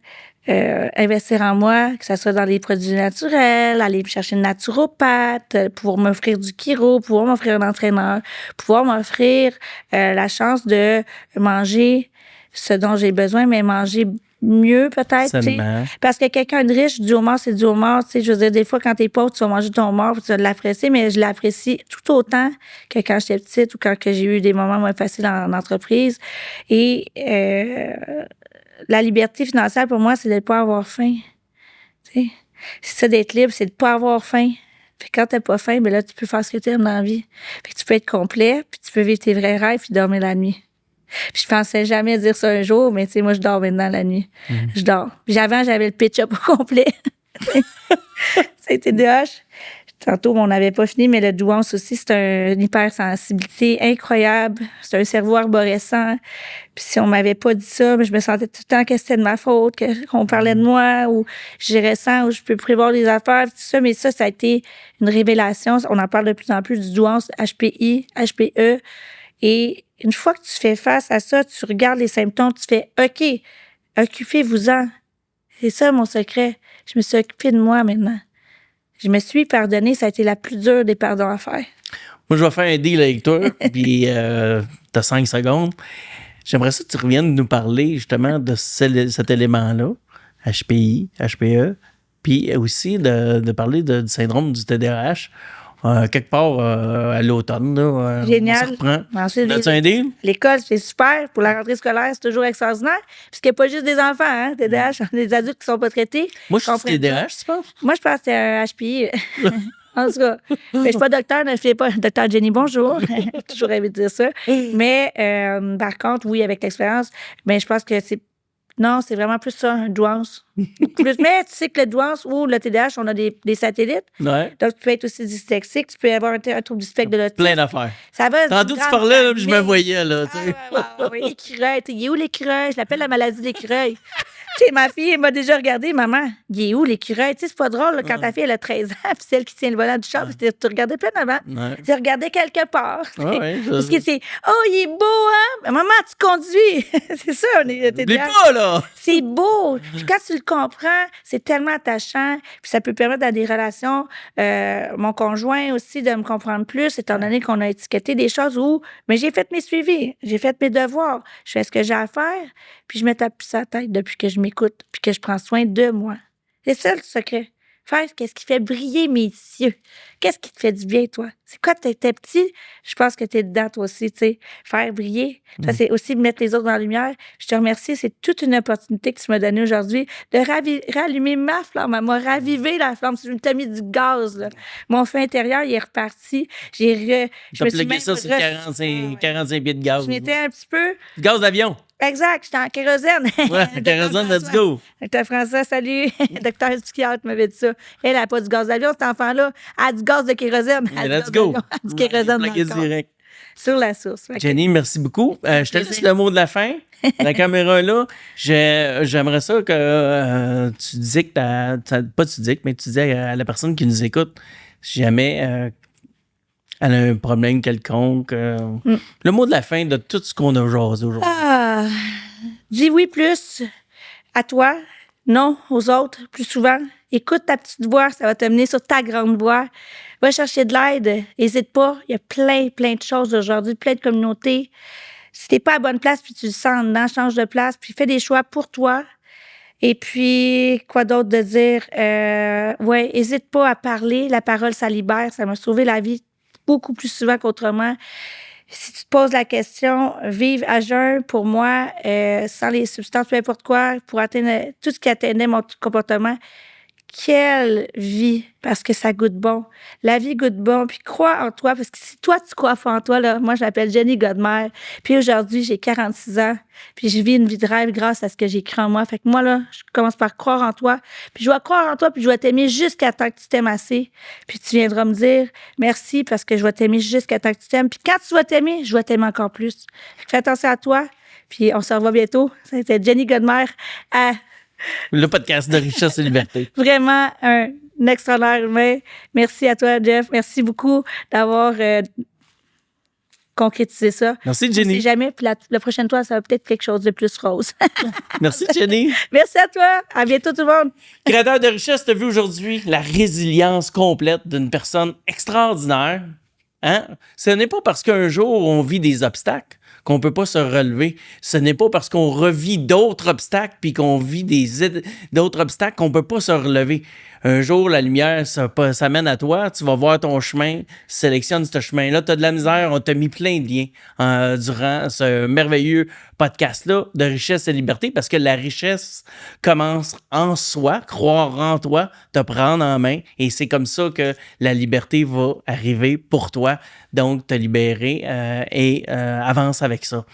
investir en moi, que ce soit dans les produits naturels, aller me chercher une naturopathe, pouvoir m'offrir du chiro, pouvoir m'offrir un entraîneur, pouvoir m'offrir la chance de manger ce dont j'ai besoin, mais manger mieux peut-être. Seulement. Parce que quelqu'un de riche, du homard, c'est du homard. Je veux dire, des fois, quand t'es pauvre, tu vas manger ton homard, tu vas l'apprécier, mais je l'apprécie tout autant que quand j'étais petite ou quand que j'ai eu des moments moins faciles en entreprise. Et la liberté financière, pour moi, c'est de ne pas avoir faim. T'sais? C'est ça d'être libre, c'est de ne pas avoir faim. Fait que quand t'as pas faim, ben là, tu peux faire ce que tu aimes dans la vie. Fait que tu peux être complet, puis tu peux vivre tes vrais rêves, puis dormir la nuit. Puis je pensais jamais dire ça un jour, mais tu sais, moi, je dors maintenant la nuit. Je dors. Puis avant, j'avais le pitch-up au complet. Ça a été DH. Tantôt, on n'avait pas fini, mais le douance aussi, c'est une hypersensibilité incroyable. C'est un cerveau arborescent. Puis si on m'avait pas dit ça, je me sentais tout le temps que c'était de ma faute, qu'on parlait de moi, ou je ressens, ou je peux prévoir les affaires, tout ça. Mais ça a été une révélation. On en parle de plus en plus du douance, HPI, HPE. Et une fois que tu fais face à ça, tu regardes les symptômes, tu fais OK, occupez-vous-en. C'est ça mon secret. Je me suis occupée de moi maintenant. Je me suis pardonnée. Ça a été la plus dure des pardons à faire. Moi, je vais faire un deal avec toi, puis t'as 5 secondes. J'aimerais ça que tu reviennes nous parler justement de cet élément-là, HPI, HPE, puis aussi de parler du syndrome du TDAH. Quelque part à l'automne, là, Génial. on se reprend. Ensuite, As-tu un deal? l'école, c'est super. Pour la rentrée scolaire, c'est toujours extraordinaire. Puis qu'il n'y a pas juste des enfants, hein, TDAH, des adultes qui ne sont pas traités. Moi, je suis comprennent TDAH, tu penses? Moi, je pense que c'est un HPI. En tout cas, mais je suis pas docteur, je suis pas docteur Jenny, bonjour. J'ai toujours rêvé de dire ça. Mais par contre, oui, avec l'expérience, mais je pense que c'est vraiment plus ça, un douance. Mais tu sais que le douance ou le TDAH, on a des satellites. Ouais. Donc, tu peux être aussi dyslexique, tu peux avoir un trouble du spectre de l'autisme. Plein d'affaires. Ça va. Tantôt, tu parlais, là, puis je me voyais, là. Tu sais. Oui, l'écureuil. Il est où l'écureuil? Je l'appelle la maladie de l'écureuil. Tu sais, ma fille, elle m'a déjà regardé, maman. Il est où l'écureuil? Tu sais, c'est pas drôle, là, quand ta fille, elle a 13 ans, puis celle qui tient le volant du char, tu regardais plein avant. Ouais. Tu regardais quelque part. Ouais, Parce que c'est, oh, il est beau, hein? Mais maman, tu conduis. C'est ça, on est. N'oublie pas, là! C'est beau. Puis quand tu le comprends, c'est tellement attachant. Puis ça peut permettre dans des relations, mon conjoint aussi, de me comprendre plus, étant donné qu'on a étiqueté des choses où, mais j'ai fait mes suivis, j'ai fait mes devoirs, je fais ce que j'ai à faire, puis je me tape plus sa tête depuis que je m'écoute, puis que je prends soin de moi. C'est ça le secret. Faire qu'est-ce qui fait briller mes yeux. Qu'est-ce qui te fait du bien, toi? C'est quoi, t'es petit? Je pense que t'es dedans, toi aussi, tu sais. Faire briller. Ça, c'est aussi mettre les autres dans la lumière. Je te remercie. C'est toute une opportunité que tu m'as donnée aujourd'hui de rallumer ma flamme. Elle m'a ravivé la flamme. Tu m'as mis du gaz, là. Mon feu intérieur, il est reparti. Je T'as plugué ça sur 45 pieds de gaz. Je m'étais un petit peu... Gaz d'avion. Exact, j'étais en kérosène. Ouais, kérosène, let's go. Docteur François, salut. Docteur psychiatre m'avait dit ça. Elle n'a pas du gaz d'avion, cet enfant-là. Elle a du gaz de kérosène. Let's go. Elle a du kérosène dans le corps. Direct. Sur la source. Okay. Jenny, merci beaucoup. Je te laisse le mot de la fin. La caméra est là. J'aimerais ça que tu disais que pas tu dis, mais tu disais à la personne qui nous écoute, si jamais elle a un problème quelconque. Le mot de la fin de tout ce qu'on a jasé aujourd'hui. Dis oui plus à toi, non aux autres plus souvent. Écoute ta petite voix, ça va te mener sur ta grande voix. Va chercher de l'aide, n'hésite pas. Il y a plein de choses aujourd'hui, plein de communautés. Si t'es pas à la bonne place, puis tu le sens en dedans, change de place, puis fais des choix pour toi. Et puis, quoi d'autre de dire? N'hésite pas à parler. La parole, ça libère. Ça m'a sauvé la vie beaucoup plus souvent qu'autrement. Si tu te poses la question, vivre à jeun, pour moi, sans les substances, peu importe quoi, pour atteindre tout ce qui atteignait mon comportement, quelle vie, parce que ça goûte bon. La vie goûte bon, puis crois en toi, parce que si toi, tu crois en toi, là, moi, je m'appelle Jenny Godmer, puis aujourd'hui, j'ai 46 ans, puis je vis une vie de rêve grâce à ce que j'ai cru en moi. Fait que moi, là, je commence par croire en toi, puis je vais croire en toi, puis je vais t'aimer jusqu'à temps que tu t'aimes assez, puis tu viendras me dire merci, parce que je vais t'aimer jusqu'à temps que tu t'aimes, puis quand tu vas t'aimer, je vais t'aimer encore plus. Fait que fais attention à toi, puis on se revoit bientôt. C'était Jenny Godmer à... Le podcast de Richesse et Liberté. Vraiment un extraordinaire humain. Merci à toi, Jeff. Merci beaucoup d'avoir concrétisé ça. Merci, Jenny. On sait jamais, puis la prochaine fois, ça va peut-être quelque chose de plus rose. Merci, Jenny. Merci à toi. À bientôt, tout le monde. Créateur de richesse, tu as vu aujourd'hui la résilience complète d'une personne extraordinaire. Hein? Ce n'est pas parce qu'un jour on vit des obstacles qu'on peut pas se relever. Ce n'est pas parce qu'on revit d'autres obstacles puis qu'on vit d'autres obstacles qu'on peut pas se relever. Un jour, la lumière s'amène à toi, tu vas voir ton chemin, sélectionne ce chemin-là, tu as de la misère, on t'a mis plein de liens durant ce merveilleux podcast-là de richesse et liberté, parce que la richesse commence en soi, croire en toi, te prendre en main, et c'est comme ça que la liberté va arriver pour toi, donc te libérer et avance avec ça.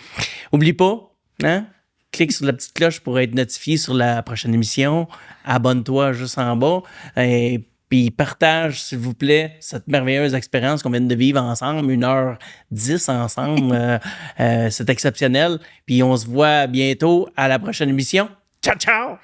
Oublie pas, hein? Clique sur la petite cloche pour être notifié sur la prochaine émission. Abonne-toi juste en bas. Et puis partage, s'il vous plaît, cette merveilleuse expérience qu'on vient de vivre ensemble, 1h10 ensemble. C'est exceptionnel. Puis on se voit bientôt à la prochaine émission. Ciao, ciao!